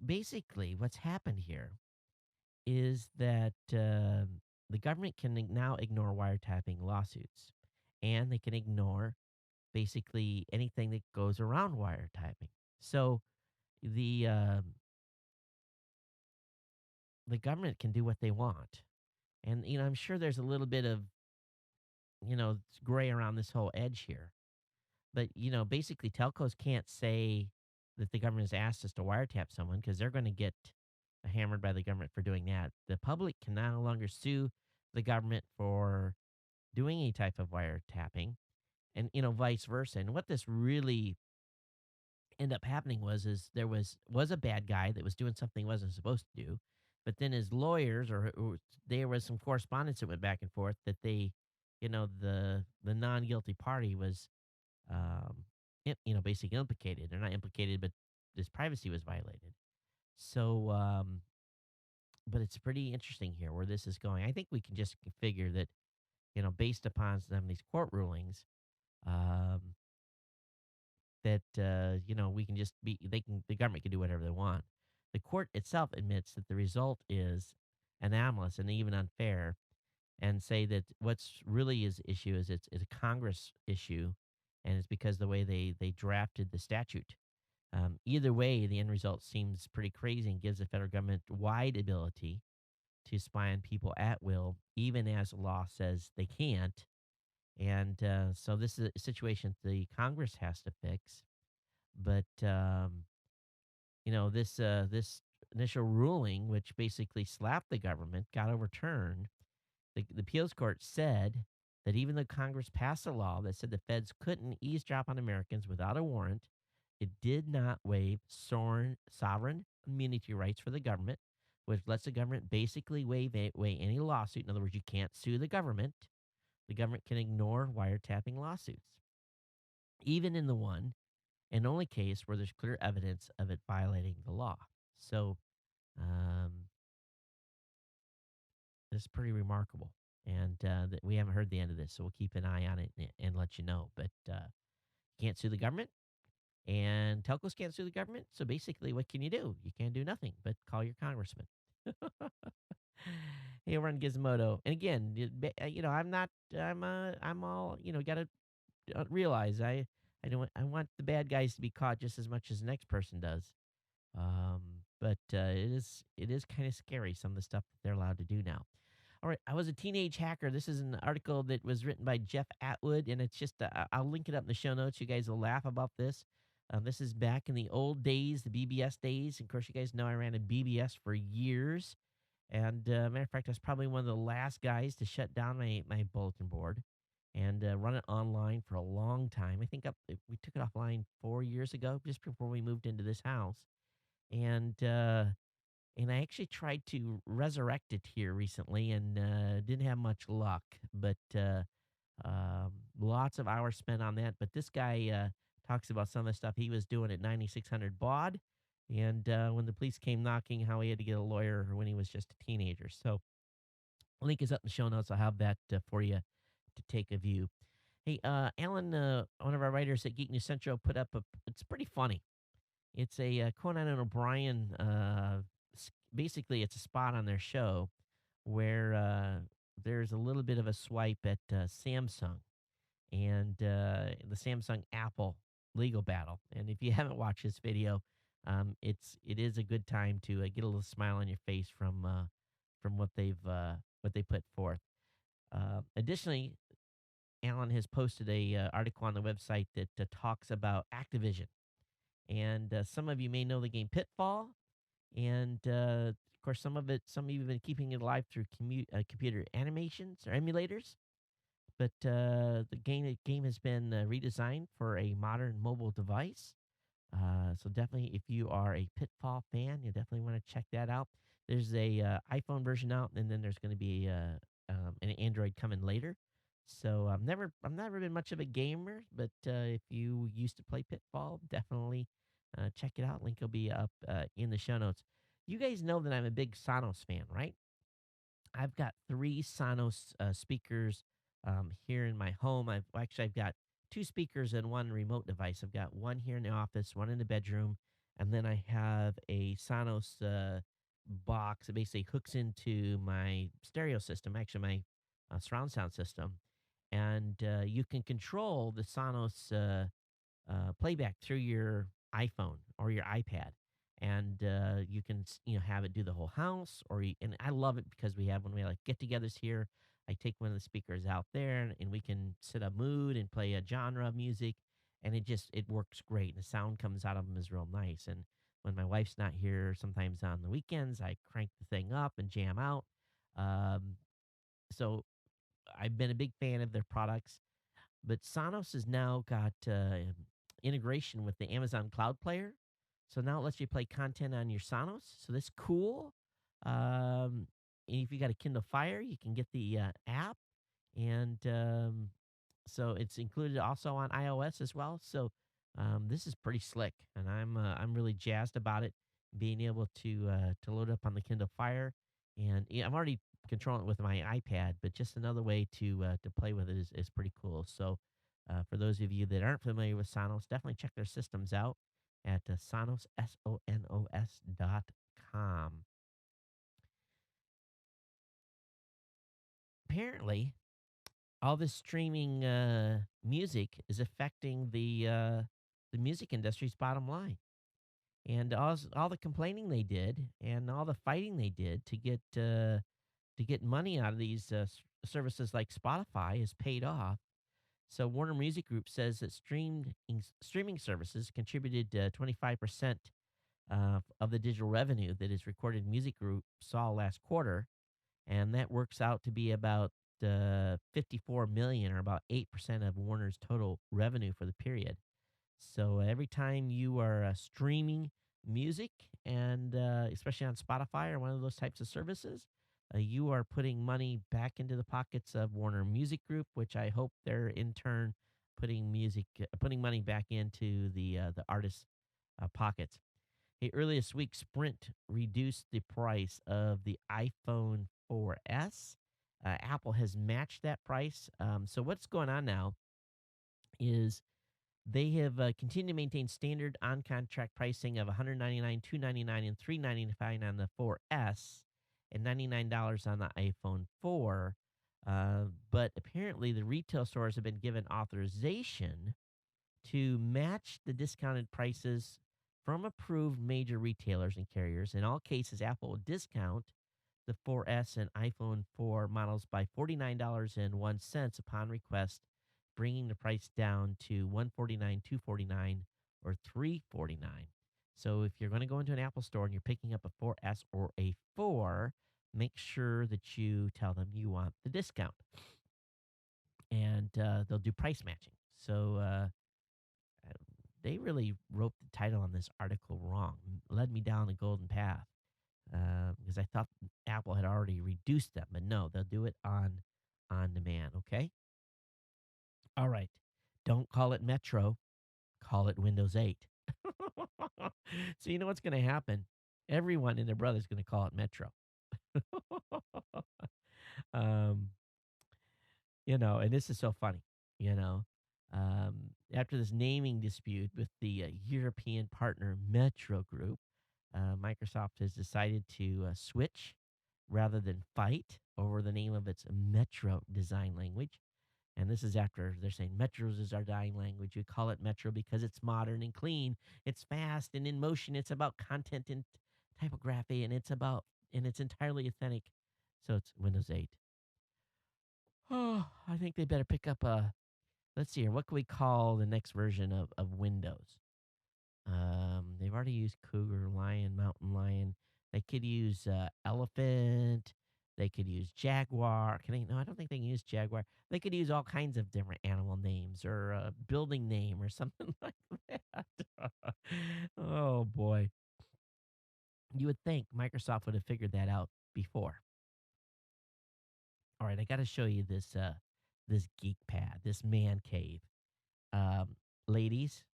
basically, what's happened here is that the government can now ignore wiretapping lawsuits, and they can ignore basically anything that goes around wiretapping. So the the government can do what they want, and I'm sure there's a little bit of gray around this whole edge here. But, basically telcos can't say that the government has asked us to wiretap someone because they're going to get hammered by the government for doing that. The public can no longer sue the government for doing any type of wiretapping and, vice versa. And what this really ended up happening is there was a bad guy that was doing something he wasn't supposed to do. But then his lawyers or there was some correspondence that went back and forth that the non-guilty party was basically implicated. They're not implicated, but his privacy was violated. So, but it's pretty interesting here where this is going. I think we can just figure that, based upon some of these court rulings, um, that we can just the government can do whatever they want. The court itself admits that the result is anomalous and even unfair, and say that what's really is issue is it's a Congress issue, and it's because the way they drafted the statute. Either way, the end result seems pretty crazy and gives the federal government wide ability to spy on people at will, even as law says they can't. And so this is a situation the Congress has to fix. But this initial ruling, which basically slapped the government, got overturned. The appeals court said that even though Congress passed a law that said the feds couldn't eavesdrop on Americans without a warrant, it did not waive sovereign immunity rights for the government, which lets the government basically waive any lawsuit. In other words, you can't sue the government. The government can ignore wiretapping lawsuits, even in the one and only case where there's clear evidence of it violating the law. So this is pretty remarkable. And we haven't heard the end of this, so we'll keep an eye on it and let you know. But you can't sue the government, and telcos can't sue the government. So basically, what can you do? You can't do nothing but call your congressman. Hey, we're on Gizmodo, and again, I'm all, got to realize I want the bad guys to be caught just as much as the next person does. But it is kind of scary, some of the stuff that they're allowed to do now. All right, I was a teenage hacker. This is an article that was written by Jeff Atwood, and it's just I'll link it up in the show notes. You guys will laugh about this. This is back in the old days, the BBS days. Of course, you guys know I ran a BBS for years. And matter of fact, I was probably one of the last guys to shut down my bulletin board and run it online for a long time. I think we took it offline 4 years ago, just before we moved into this house. And I actually tried to resurrect it here recently and didn't have much luck. But lots of hours spent on that. But this guy talks about some of the stuff he was doing at 9600 baud. And when the police came knocking, how he had to get a lawyer when he was just a teenager. So link is up in the show notes. I'll have that for you to take a view. Hey, Alan, one of our writers at Geek News Central put up it's pretty funny. It's a Conan and O'Brien. Basically, it's a spot on their show where there's a little bit of a swipe at Samsung and the Samsung Apple legal battle. And if you haven't watched this video, it is a good time to get a little smile on your face from what they put forth. Additionally, Alan has posted a article on the website that talks about Activision, and some of you may know the game Pitfall, and of course some of you have been keeping it alive through computer animations or emulators. But the game has been redesigned for a modern mobile device. So definitely, if you are a Pitfall fan, you definitely want to check that out. There's a iPhone version out, and then there's going to be an Android coming later. So I've never been much of a gamer, but if you used to play Pitfall, definitely check it out. Link will be up in the show notes. You guys know that I'm a big Sonos fan, right? I've got three Sonos speakers here in my home. I've got two speakers and one remote device. I've got one here in the office, one in the bedroom, and then I have a Sonos box that basically hooks into my stereo system, actually my surround sound system, and you can control the Sonos playback through your iPhone or your iPad, and you can have it do the whole house. And I love it because we have when we like get-togethers here. I take one of the speakers out there, and we can set a mood and play a genre of music, and it works great. The sound comes out of them is real nice. And when my wife's not here, sometimes on the weekends, I crank the thing up and jam out. Um, so I've been a big fan of their products, but Sonos has now got integration with the Amazon Cloud Player. So now it lets you play content on your Sonos. So that's cool. And if you got a Kindle Fire, you can get the app. And so it's included also on iOS as well. So this is pretty slick, and I'm really jazzed about it. Being able to load up on the Kindle Fire, and yeah, I'm already controlling it with my iPad, but just another way to play with it is pretty cool. So for those of you that aren't familiar with Sonos, definitely check their systems out at Sonos Sonos.com. Apparently, all this streaming music is affecting the music industry's bottom line, and all the complaining they did, and all the fighting they did to get money out of these services like Spotify has paid off. So Warner Music Group says that streaming services contributed 25% of the digital revenue that its recorded music group saw last quarter, and that works out to be about 54 million, or about 8% of Warner's total revenue for the period. So every time you are streaming music, and especially on Spotify or one of those types of services, you are putting money back into the pockets of Warner Music Group, which I hope they're in turn putting money back into the artists' pockets. Hey, earlier this week, Sprint reduced the price of the iPhone 4S. Apple has matched that price. So what's going on now is they have continued to maintain standard on-contract pricing of $199, $299, and $399 on the 4S, and $99 on the iPhone 4. But apparently, the retail stores have been given authorization to match the discounted prices from approved major retailers and carriers. In all cases, Apple will discount the 4S and iPhone 4 models by $49.01 upon request, bringing the price down to $149, $249, or $349. So if you're going to go into an Apple store and you're picking up a 4S or a 4, make sure that you tell them you want the discount, and they'll do price matching. So they really wrote the title on this article wrong, led me down the golden path, because I thought Apple had already reduced them, but no, they'll do it on demand. Okay. All right. Don't call it Metro. Call it Windows 8. So you know what's going to happen? Everyone and their brother's going to call it Metro. um, and this is so funny. you know. After this naming dispute with the European partner Metro Group, Microsoft has decided to switch rather than fight over the name of its Metro design language. And this is after they're saying Metros is our dying language. We call it Metro because it's modern and clean. It's fast and in motion. It's about content and typography, and it's entirely authentic. So it's Windows 8. Oh, I think they better pick up a. Let's see here. What can we call the next version of Windows? They've already used cougar, lion, mountain lion. They could use elephant. They could use jaguar. Can they? No, I don't think they can use jaguar. They could use all kinds of different animal names or a building name or something like that. Oh boy, you would think Microsoft would have figured that out before. All right, I got to show you this geek pad, this man cave. Um, Ladies,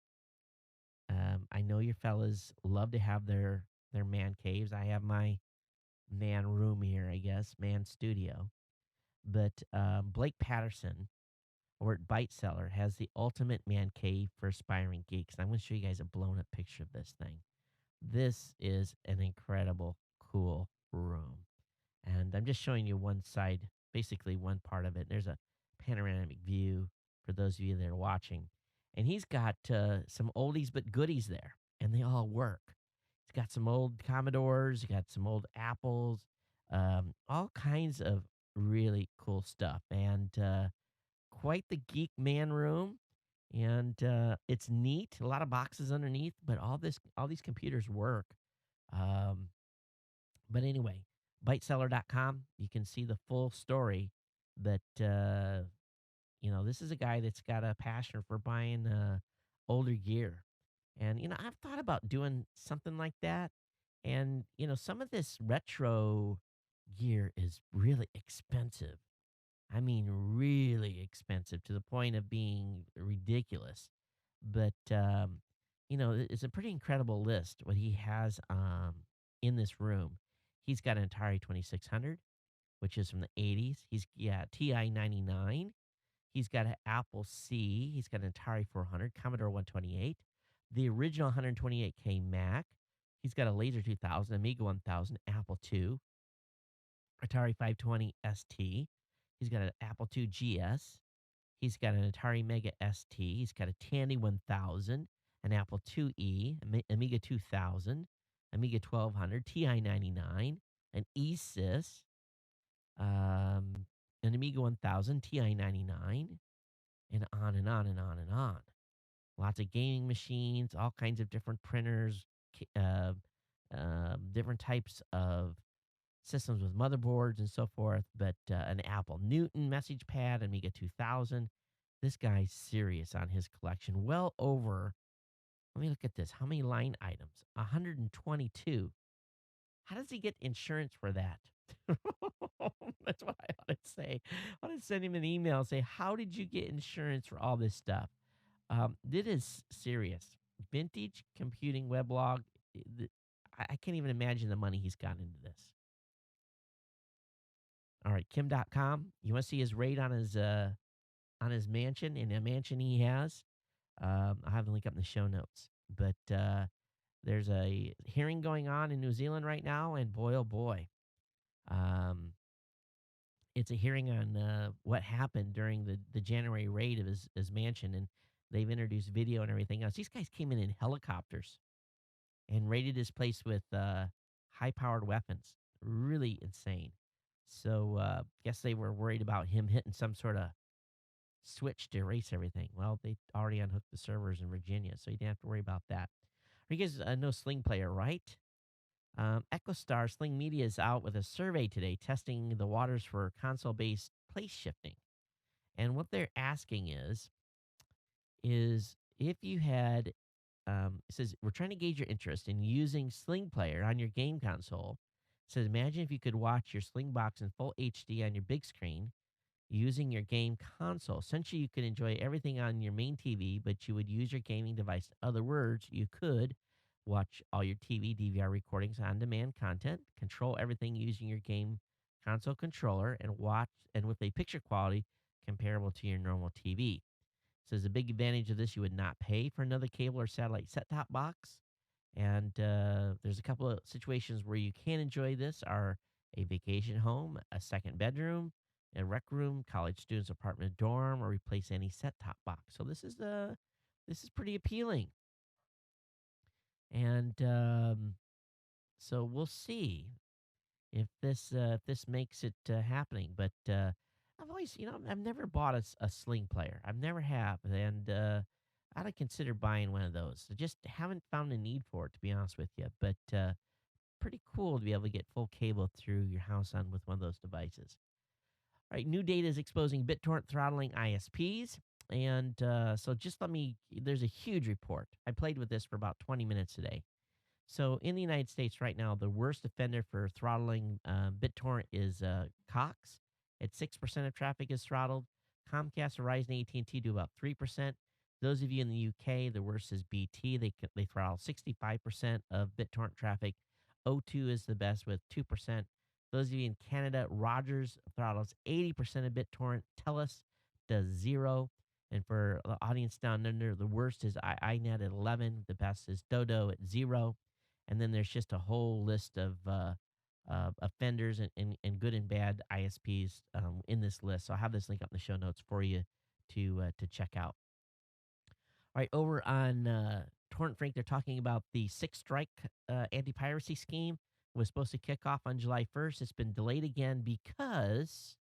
I know your fellas love to have their man caves. I have my man room here, I guess, man studio. But Blake Patterson over at Byte Seller has the ultimate man cave for aspiring geeks. And I'm going to show you guys a blown up picture of this thing. This is an incredible, cool room. And I'm just showing you one side, basically one part of it. There's a panoramic view for those of you that are watching. And he's got some oldies but goodies there, and they all work. He's got some old Commodores, he got some old Apples, all kinds of really cool stuff, and quite the geek man room. And it's neat. A lot of boxes underneath, but all these computers work. Um, but anyway, byteseller.com, you can see the full story. But this is a guy that's got a passion for buying older gear. And I've thought about doing something like that. And some of this retro gear is really expensive. I mean, really expensive to the point of being ridiculous. But it's a pretty incredible list what he has in this room. He's got an Atari 2600, which is from the 80s. He's TI 99. He's got an Apple C. He's got an Atari 400, Commodore 128, the original 128K Mac. He's got a Laser 2000, Amiga 1000, Apple II, Atari 520 ST. He's got an Apple II GS. He's got an Atari Mega ST. He's got a Tandy 1000, an Apple IIe, Amiga 2000, Amiga 1200, TI 99, an ESYS, an Amiga 1000, TI 99, and on and on and on and on. Lots of gaming machines, all kinds of different printers, different types of systems with motherboards and so forth, but an Apple Newton message pad, Amiga 2000. This guy's serious on his collection. Well over, let me look at this. How many line items? 122. How does he get insurance for that? That's what I ought to say. I ought to send him an email and say, how did you get insurance for all this stuff? This is serious. Vintage computing weblog. I can't even imagine the money he's got into this. All right, Kim.com. You want to see his rate on his mansion, in a mansion he has? I'll have the link up in the show notes. But there's a hearing going on in New Zealand right now, and boy, oh boy. It's a hearing on what happened during the January raid of his mansion, and they've introduced video and everything else. These guys came in helicopters and raided his place with high-powered weapons. Really insane. So guess they were worried about him hitting some sort of switch to erase everything. Well, they already unhooked the servers in Virginia, so you didn't have to worry about that. You guys know Sling Player, right? EchoStar Sling Media is out with a survey today testing the waters for console-based place shifting. And what they're asking is if you had, it says, we're trying to gauge your interest in using Sling Player on your game console. It says, imagine if you could watch your Sling box in full HD on your big screen using your game console. Essentially, you could enjoy everything on your main TV, but you would use your gaming device. In other words, you could watch all your TV, DVR recordings, on-demand content, control everything using your game console controller, and watch and with a picture quality comparable to your normal TV. Says the big advantage of this, you would not pay for another cable or satellite set-top box. And there's a couple of situations where you can enjoy this are a vacation home, a second bedroom, a rec room, college students apartment dorm, or replace any set-top box. So this is pretty appealing. And so we'll see if this makes it happening. But I've always, I've never bought a Sling player. I've never have, and I'd consider buying one of those. I just haven't found a need for it, to be honest with you. But pretty cool to be able to get full cable through your house on with one of those devices. All right, new data is exposing BitTorrent throttling ISPs. And so just there's a huge report. I played with this for about 20 minutes today. So in the United States right now, the worst offender for throttling BitTorrent is Cox. At 6% of traffic is throttled. Comcast, Verizon, AT&T do about 3%. Those of you in the UK, the worst is BT. They throttle 65% of BitTorrent traffic. O2 is the best with 2%. Those of you in Canada, Rogers throttles 80% of BitTorrent. TELUS does 0. And for the audience down under, the worst is iNet at 11. The best is Dodo at 0. And then there's just a whole list of offenders and good and bad ISPs in this list. So I'll have this link up in the show notes for you to check out. All right, over on Torrent Frank, they're talking about the Six Strike anti-piracy scheme. It was supposed to kick off on July 1st. It's been delayed again because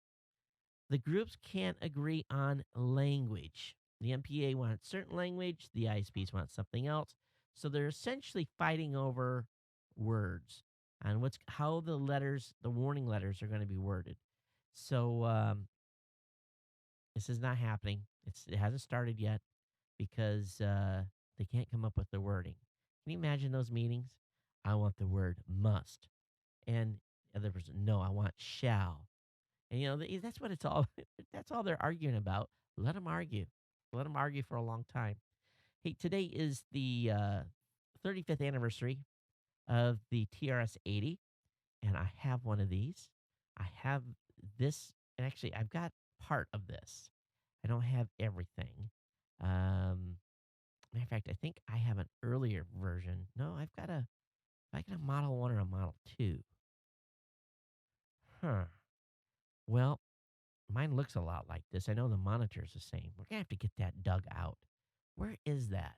the groups can't agree on language. The MPA wants certain language, the ISPs want something else. So they're essentially fighting over words and how the warning letters are going to be worded. So this is not happening. It hasn't started yet because they can't come up with the wording. Can you imagine those meetings? I want the word must, and the other person, no, I want shall. And that's what it's all. That's all they're arguing about. Let them argue. Let them argue for a long time. Hey, today is the 35th anniversary of the TRS-80, and I have one of these. I have this, and actually, I've got part of this. I don't have everything. Matter of fact, I think I have an earlier version. No, I've got a Model 1 or a Model 2. Huh. Well, mine looks a lot like this. I know the monitor's the same. We're going to have to get that dug out. Where is that?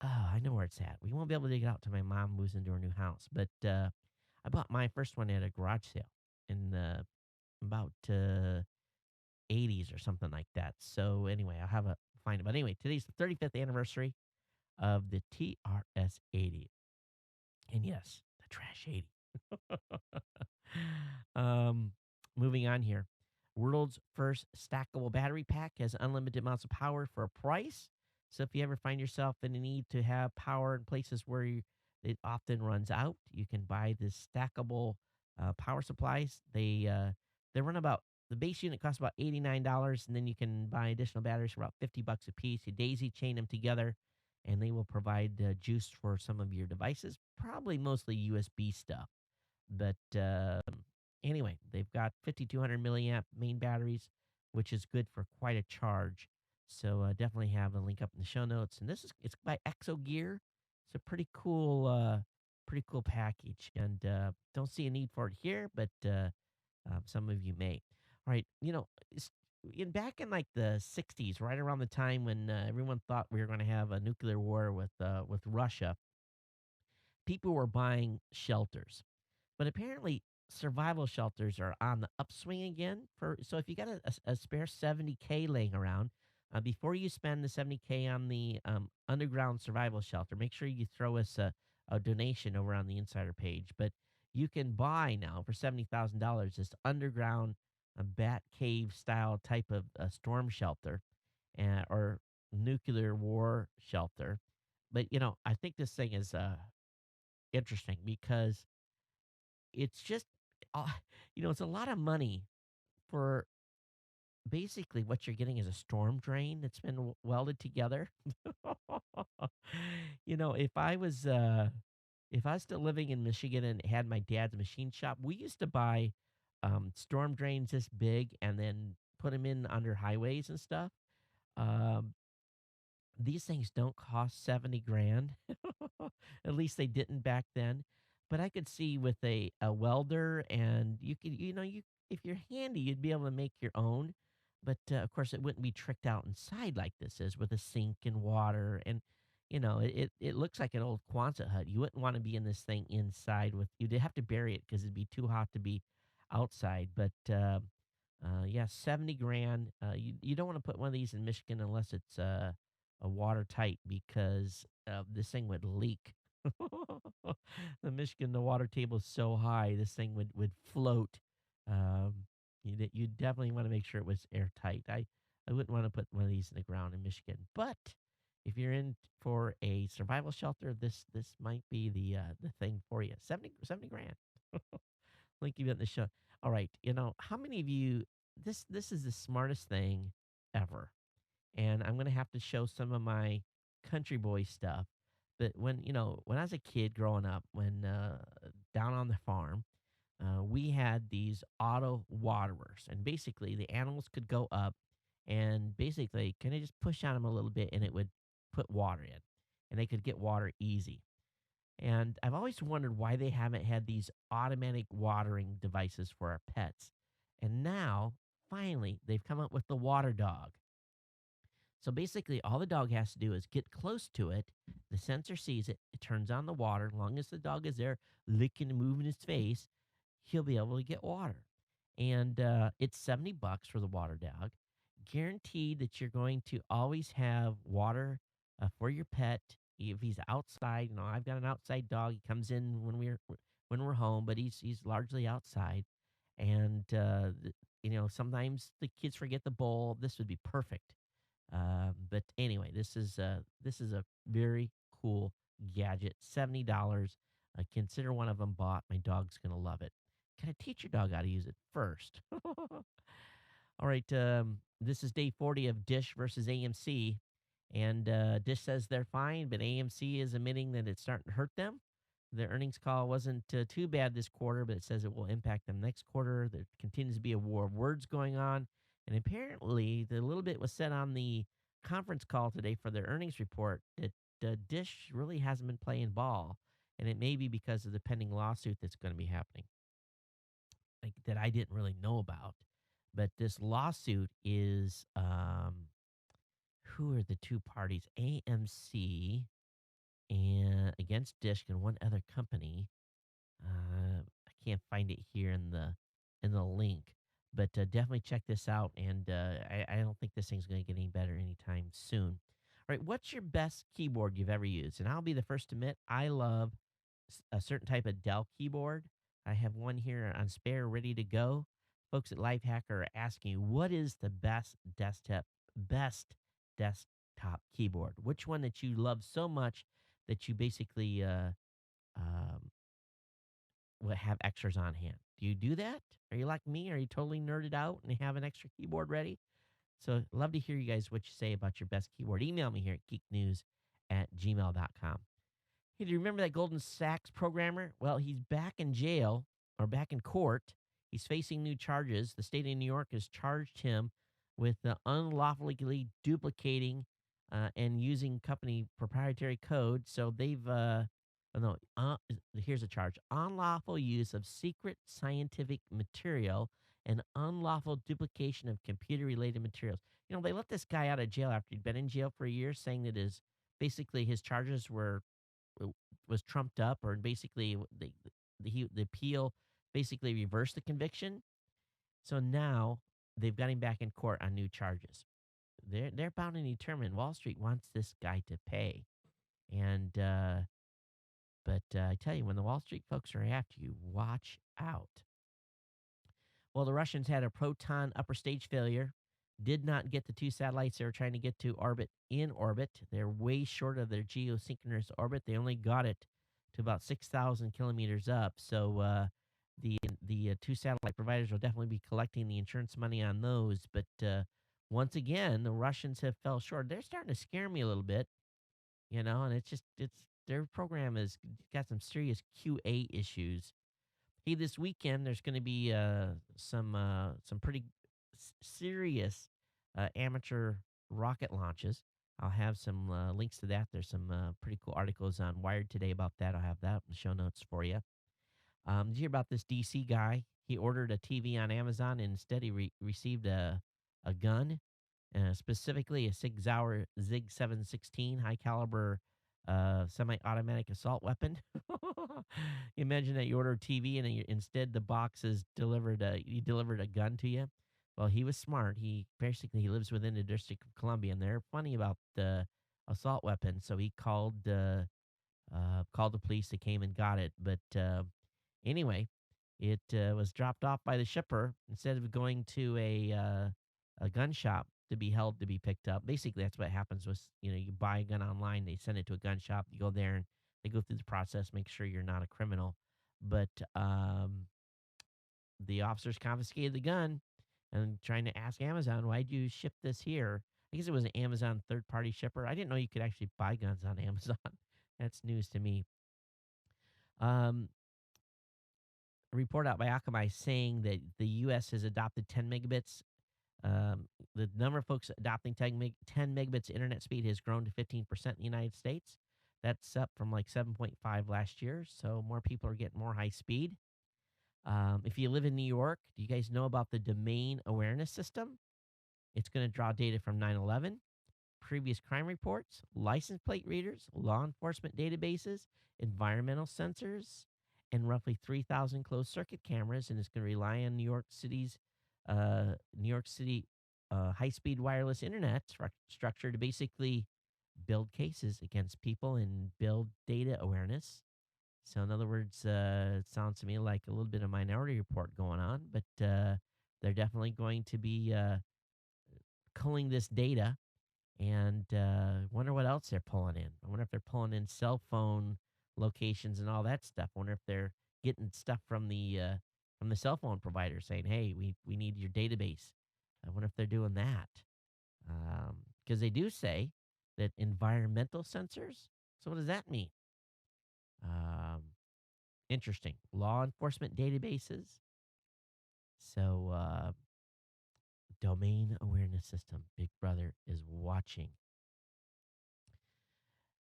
Oh, I know where it's at. We won't be able to dig it out till my mom moves into her new house. But I bought my first one at a garage sale in about 80s or something like that. So anyway, I'll have a find it. But anyway, today's the 35th anniversary of the TRS-80. And yes, the Trash 80. Moving on here. World's first stackable battery pack has unlimited amounts of power for a price. So if you ever find yourself in the need to have power in places where it often runs out, you can buy this stackable power supplies. They run about, the base unit costs about $89, and then you can buy additional batteries for about $50 a piece. You daisy chain them together, and they will provide juice for some of your devices, probably mostly USB stuff. But anyway, they've got 5,200 milliamp main batteries, which is good for quite a charge. So definitely have a link up in the show notes. And it's by Exogear. It's a pretty cool package. And don't see a need for it here, but some of you may. All right, back in like the 60s, right around the time when everyone thought we were going to have a nuclear war with Russia, people were buying shelters. But apparently, survival shelters are on the upswing again. So if you got a spare $70K laying around, before you spend the $70K on the underground survival shelter, make sure you throw us a donation over on the insider page. But you can buy now for $70,000 this underground bat cave style type of storm shelter or nuclear war shelter. But I think this thing is interesting because it's just, it's a lot of money for basically what you're getting is a storm drain that's been welded together. If I was still living in Michigan and had my dad's machine shop, we used to buy storm drains this big and then put them in under highways and stuff. Um, these things don't cost 70 grand. At least they didn't back then. But I could see with a welder, and you could, you if you're handy, you'd be able to make your own. But of course, it wouldn't be tricked out inside like this is with a sink and water. And, it looks like an old Quonset hut. You wouldn't want to be in this thing inside with, you'd have to bury it because it'd be too hot to be outside. But yeah, 70 grand. You don't want to put one of these in Michigan unless it's watertight because this thing would leak. The water table is so high, this thing would float. Um, you definitely want to make sure it was airtight. I wouldn't want to put one of these in the ground in Michigan. But if you're in for a survival shelter, this might be the thing for you. 70 grand. Link you in the show. All right, how many of you, this is the smartest thing ever, and I'm gonna have to show some of my country boy stuff. But when I was a kid growing up, when down on the farm, we had these auto waterers, and basically the animals could go up, and basically kind of just push on them a little bit, and it would put water in, and they could get water easy. And I've always wondered why they haven't had these automatic watering devices for our pets. And now, finally, they've come up with the water dog. So basically, all the dog has to do is get close to it. The sensor sees it, it turns on the water. As long as the dog is there licking and moving his face, he'll be able to get water. And it's $70 for the water dog. Guaranteed that you're going to always have water for your pet. If he's outside, I've got an outside dog. He comes in when we're home, but he's largely outside. And sometimes the kids forget the bowl. This would be perfect. But anyway, this is a very cool gadget. $70. Consider one of them bought. My dog's gonna love it. Kind of teach your dog how to use it first. All right. This is day 40 of Dish versus AMC, and Dish says they're fine, but AMC is admitting that it's starting to hurt them. The earnings call wasn't too bad this quarter, but it says it will impact them next quarter. There continues to be a war of words going on. And apparently, the little bit was said on the conference call today for their earnings report that Dish really hasn't been playing ball. And it may be because of the pending lawsuit that's going to be happening, like, that I didn't really know about. But this lawsuit is who are the two parties? AMC and against Dish and one other company. I can't find it here in the link, but definitely check this out. And I don't think this thing's going to get any better anytime soon. All right, what's your best keyboard you've ever used? And I'll be the first to admit I love a certain type of Dell keyboard. I have one here on spare, ready to go. Folks at Lifehacker are asking, what is the best desktop keyboard? Which one that you love so much that you basically um, will have extras on hand? Do you do that? Are you like me? Are you totally nerded out and have an extra keyboard ready? So love to hear you guys what you say about your best keyboard. Email me here at geeknews@gmail.com. Hey, do you remember that Golden Sachs programmer? Well, he's back in jail or back in court. He's facing new charges. The state of New York has charged him with unlawfully duplicating and using company proprietary code. So they've, oh, no, here's a charge: unlawful use of secret scientific material and unlawful duplication of computer related materials. They let this guy out of jail after he'd been in jail for a year, saying that his charges was trumped up, or basically the appeal basically reversed the conviction. So now they've got him back in court on new charges. They're bound and determined. Wall Street wants this guy to pay, and but I tell you, when the Wall Street folks are after you, watch out. Well, the Russians had a Proton upper stage failure, did not get the two satellites they were trying to get to orbit in orbit. They're way short of their geosynchronous orbit. They only got it to about 6,000 kilometers up. So the two satellite providers will definitely be collecting the insurance money on those. But once again, the Russians have fell short. They're starting to scare me a little bit, and it's their program has got some serious QA issues. Hey, this weekend there's going to be some pretty serious amateur rocket launches. I'll have some links to that. There's some pretty cool articles on Wired today about that. I'll have that in the show notes for you. Did you hear about this DC guy? He ordered a TV on Amazon and instead he received a gun, specifically a Sig Sauer Zig 716 high caliber semi-automatic assault weapon. Imagine that you order a TV and instead the box is delivered. He delivered a gun to you. Well, he was smart. He lives within the District of Columbia, and they're funny about the assault weapon. So he called the police. They came and got it. But anyway, it was dropped off by the shipper instead of going to a gun shop to be held to be picked up. Basically, that's what happens with you buy a gun online, they send it to a gun shop, you go there and they go through the process, make sure you're not a criminal. But the officers confiscated the gun and trying to ask Amazon, why'd you ship this here? I guess it was an Amazon third party shipper. I didn't know you could actually buy guns on Amazon. That's news to me. Um, a report out by Akamai saying that the U.S. has adopted 10 megabits. The number of folks adopting 10 megabits internet speed has grown to 15% in the United States. That's up from like 7.5 last year. So more people are getting more high speed. If you live in New York, do you guys know about the domain awareness system? It's going to draw data from 9/11, previous crime reports, license plate readers, law enforcement databases, environmental sensors, and roughly 3,000 closed circuit cameras. And it's going to rely on New York City high-speed wireless internet structure to basically build cases against people and build data awareness. So in other words, it sounds to me like a little bit of Minority Report going on, but they're definitely going to be culling this data and wonder what else they're pulling in. I wonder if they're pulling in cell phone locations and all that stuff. I wonder if they're getting stuff from the cell phone provider saying, "Hey, we need your database." I wonder if they're doing that because they do say that environmental sensors. So what does that mean? Um, Interesting. Law enforcement databases. So domain awareness system. Big Brother is watching.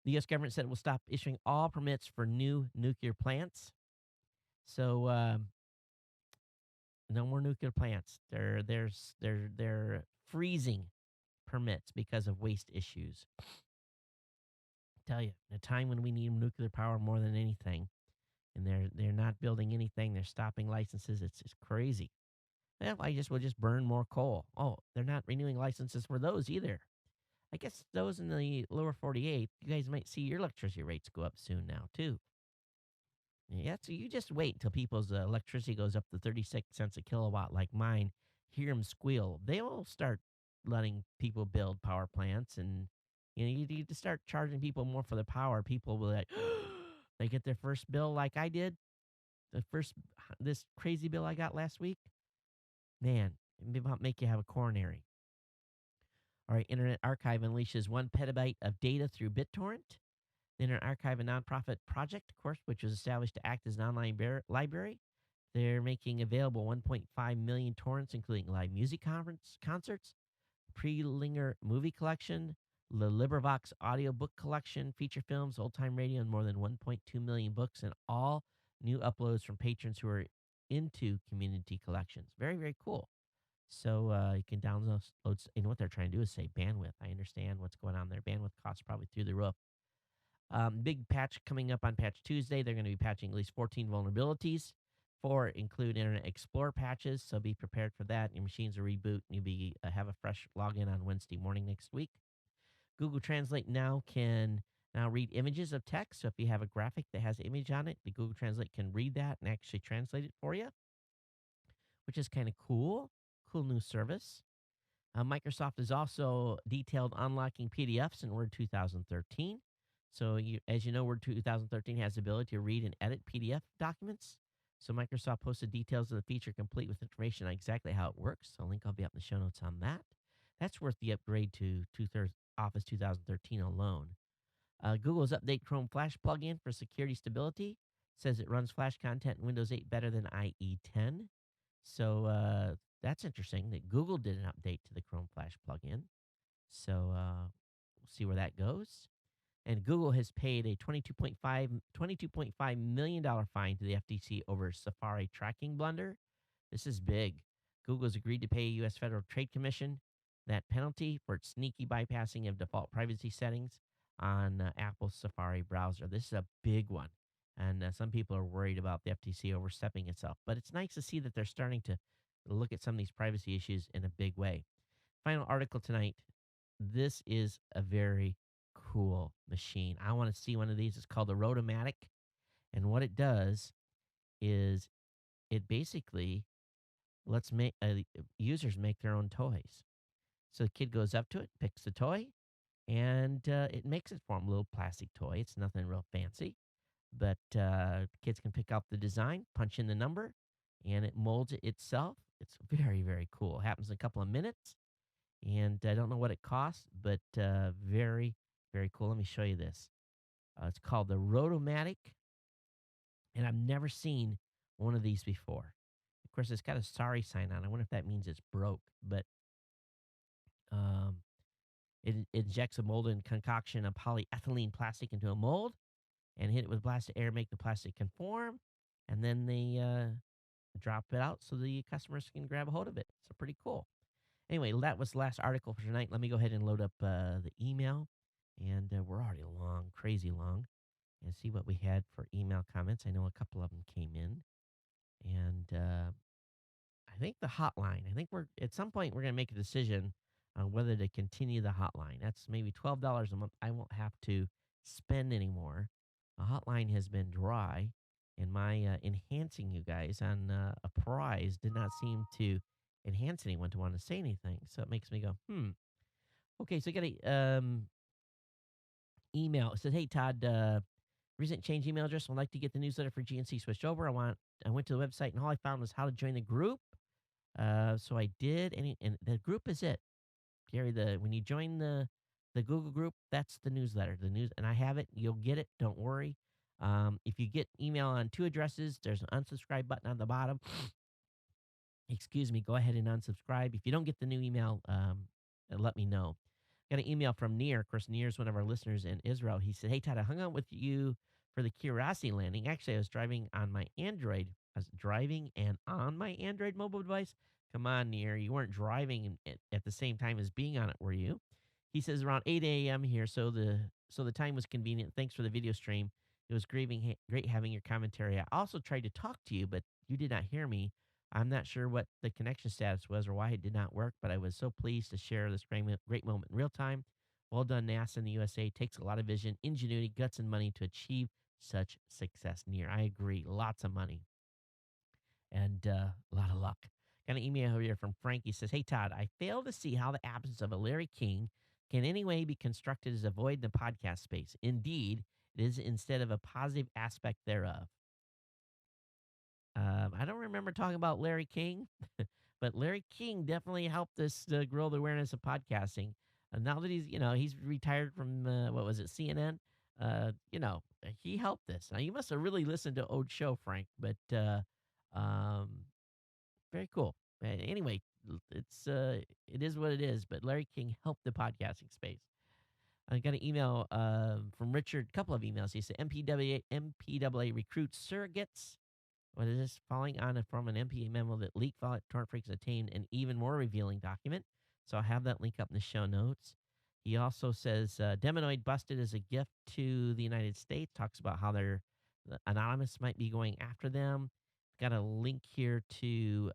The U.S. government said it will stop issuing all permits for new nuclear plants. So no more nuclear plants. They're freezing permits because of waste issues. Tell you, in a time when we need nuclear power more than anything, and they're not building anything, they're stopping licenses. It's just crazy. Well, we'll just burn more coal. Oh, they're not renewing licenses for those either. I guess those in the lower 48, you guys might see your electricity rates go up soon now, too. Yeah, so you just wait until people's electricity goes up to 36 cents a kilowatt like mine. Hear them squeal. They will start letting people build power plants. And, you to start charging people more for the power. People will like, they get their first bill like I did. This crazy bill I got last week. Man, it might make you have a coronary. All right, Internet Archive unleashes 1 petabyte of data through BitTorrent. The Internet Archive, a nonprofit project, of course, which was established to act as an online library. They're making available 1.5 million torrents, including live music concerts, Prelinger movie collection, the LibriVox audiobook collection, feature films, old-time radio, and more than 1.2 million books, and all new uploads from patrons who are into community collections. Very, very cool. So you can download, what they're trying to do is say bandwidth. I understand what's going on there. Bandwidth costs probably through the roof. Big patch coming up on Patch Tuesday. They're going to be patching at least 14 vulnerabilities. 4 include Internet Explorer patches, so be prepared for that. Your machines will reboot, and you'll have a fresh login on Wednesday morning next week. Google Translate now can read images of text. So if you have a graphic that has image on it, the Google Translate can read that and actually translate it for you, which is kind of cool. Cool new service. Microsoft has also detailed unlocking PDFs in Word 2013. So as you know, Word 2013 has the ability to read and edit PDF documents. So Microsoft posted details of the feature complete with information on exactly how it works. So a link will be up in the show notes on that. That's worth the upgrade to Office 2013 alone. Google's Update Chrome Flash plugin for security stability says it runs Flash content in Windows 8 better than IE 10. So that's interesting that Google did an update to the Chrome Flash plugin. So we'll see where that goes. And Google has paid a $22.5 million fine to the FTC over Safari tracking blunder. This is big. Google has agreed to pay U.S. Federal Trade Commission that penalty for its sneaky bypassing of default privacy settings on Apple's Safari browser. This is a big one. And some people are worried about the FTC overstepping itself. But it's nice to see that they're starting to look at some of these privacy issues in a big way. Final article tonight. This is a very cool machine. I want to see one of these. It's called the Rotomatic. And what it does is it basically lets users make their own toys. So the kid goes up to it, picks the toy, and it makes it for him. A little plastic toy. It's nothing real fancy. But kids can pick out the design, punch in the number, and it molds it itself. It's very, very cool. It happens in a couple of minutes. And I don't know what it costs, but very, very cool. Let me show you this. It's called the Rotomatic, and I've never seen one of these before. Of course, it's got a sorry sign on. I wonder if that means it's broke, but um, it injects a molded concoction of polyethylene plastic into a mold and hit it with blast of air, make the plastic conform, and then they drop it out so the customers can grab a hold of it. So pretty cool. Anyway, that was the last article for tonight. Let me go ahead and load up the email. And we're already long, crazy long. And see what we had for email comments. I know a couple of them came in. And I think the hotline, I think we're at some point we're going to make a decision on whether to continue the hotline. That's maybe $12 a month. I won't have to spend anymore. The hotline has been dry. And my enhancing you guys on a prize did not seem to enhance anyone to want to say anything. So it makes me go, Okay, so I got a email. It says, "Hey Todd, recent change email address. I'd like to get the newsletter for GNC switched over. I went to the website and all I found was how to join the group. So I did, and the group is it, Gary. When you join the Google group, that's the newsletter. The news, and I have it. You'll get it. Don't worry. If you get email on two addresses, there's an unsubscribe button on the bottom. Excuse me. Go ahead and unsubscribe. If you don't get the new email, let me know." Got an email from Near. Of course, Near is one of our listeners in Israel. He said, "Hey, Todd, I hung out with you for the Curiosity landing. Actually, I was driving on my Android. I was driving and on my Android mobile device. Come on, Near. You weren't driving at the same time as being on it, were you?" He says, "Around 8 a.m. here, so the time was convenient. Thanks for the video stream. It was great having your commentary. I also tried to talk to you, but you did not hear me. I'm not sure what the connection status was or why it did not work, but I was so pleased to share this great moment in real time. Well done, NASA and the USA. Takes a lot of vision, ingenuity, guts, and money to achieve such success." Near, I agree. Lots of money and a lot of luck. Got an email here from Frank. He says, "Hey, Todd, I fail to see how the absence of a Larry King can in any way be constructed as a void in the podcast space. Indeed, it is instead of a positive aspect thereof." I don't remember talking about Larry King, but Larry King definitely helped us grow the awareness of podcasting. Now that he's retired from what was it, CNN? He helped us. Now you must have really listened to old show, Frank, but um, very cool. Anyway, it is what it is. But Larry King helped the podcasting space. I got an email from Richard. A couple of emails. He said MPAA recruits surrogates. What is this? Falling on from an MPA memo that leaked file torrent freaks attained an even more revealing document. So I'll have that link up in the show notes. He also says Demonoid busted as a gift to the United States. Talks about how their Anonymous might be going after them. Got a link here to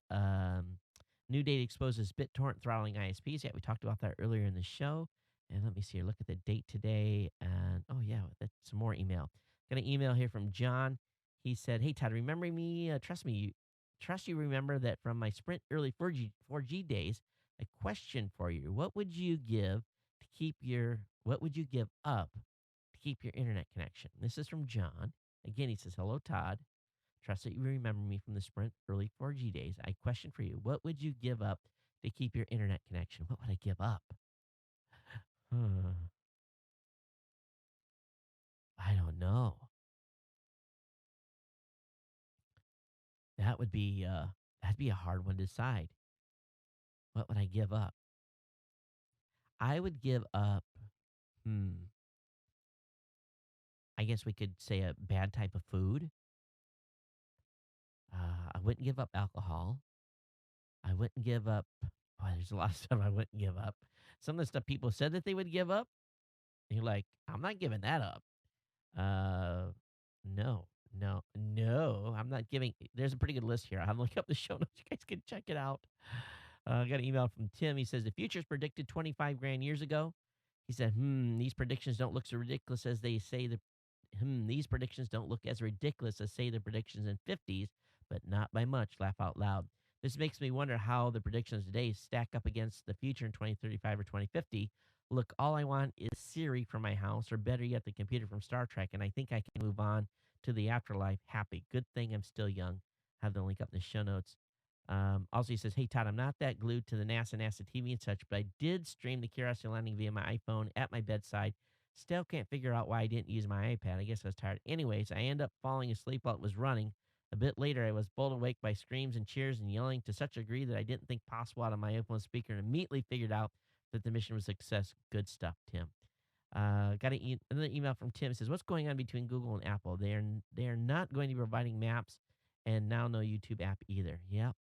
new data exposes BitTorrent throttling ISPs. Yeah, we talked about that earlier in the show. And let me see here. Look at the date today. And oh yeah, that's some more email. Got an email here from John. He said, "Hey, Todd, remember me? Trust me. Trust you remember that from my Sprint early 4G days. A question for you. What would you give up to keep your internet connection?" This is from John. Again, he says, "Hello, Todd. Trust that you remember me from the Sprint early 4G days. I question for you. What would you give up to keep your internet connection?" What would I give up? I don't know. That'd be a hard one to decide. What would I give up? I would give up, hmm, I guess we could say a bad type of food. I wouldn't give up alcohol. I wouldn't give up, boy, there's a lot of stuff I wouldn't give up. Some of the stuff people said that they would give up, you're like, I'm not giving that up. Uh, no, no, I'm not giving. There's a pretty good list here. I'll look up the show notes. You guys can check it out. I got an email from Tim. He says the future's predicted 25 grand years ago. He said, these predictions don't look so ridiculous as they say these predictions don't look as ridiculous as say the predictions in 50s, but not by much. Laugh out loud. This makes me wonder how the predictions today stack up against the future in 2035 or 2050. Look, all I want is Siri for my house, or better yet, the computer from Star Trek, and I think I can move on to the afterlife happy. Good thing I'm still young. Have the link up in the show notes. Also, he says, "Hey Todd, I'm not that glued to the NASA TV and such, but I did stream the Curiosity landing via my iPhone at my bedside. Still can't figure out why I didn't use my iPad. I guess I was tired. Anyways, I ended up falling asleep while it was running. A bit later, I was bowled awake by screams and cheers and yelling to such a degree that I didn't think possible out of my iPhone speaker, and immediately figured out that the mission was a success. Good stuff, Tim." Got another email from Tim. It says, "What's going on between Google and Apple? They are not going to be providing maps, and now no YouTube app either." Yep.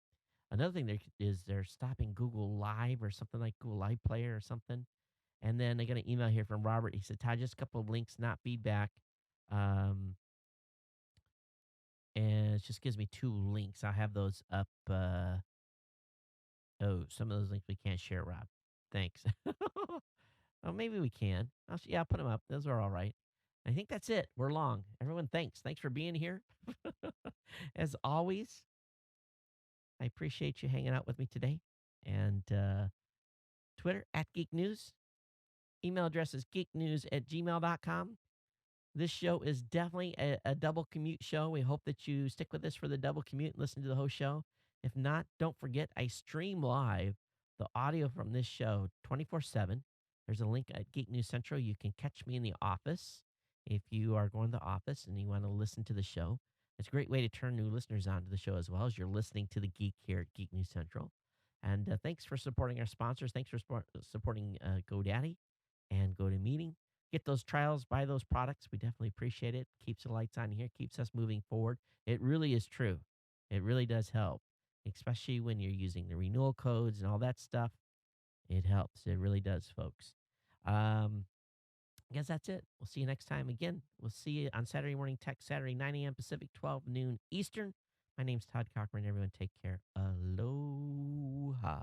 Another thing they're stopping Google Live or something like Google Live Player or something. And then I got an email here from Robert. He said, "Todd, just a couple of links, not feedback." Um, and it just gives me two links. I'll have those up. Oh, some of those links we can't share, Rob. Thanks. Oh, maybe we can. Yeah, I'll put them up. Those are all right. I think that's it. We're long. Everyone, thanks. Thanks for being here. As always, I appreciate you hanging out with me today. And Twitter at Geek News. Email address is geeknews@gmail.com. This show is definitely a double commute show. We hope that you stick with us for the double commute and listen to the whole show. If not, don't forget I stream live the audio from this show 24/7. There's a link at Geek News Central. You can catch me in the office if you are going to the office and you want to listen to the show. It's a great way to turn new listeners on to the show as well as you're listening to the Geek here at Geek News Central. And thanks for supporting our sponsors. Thanks for supporting GoDaddy and GoToMeeting. Get those trials, buy those products. We definitely appreciate it. Keeps the lights on here, keeps us moving forward. It really is true. It really does help, especially when you're using the renewal codes and all that stuff. It helps. It really does, folks. I guess that's it. We'll see you next time again. We'll see you on Saturday Morning Tech, Saturday, 9 a.m. Pacific, 12 noon Eastern. My name's Todd Cochran. Everyone take care. Aloha.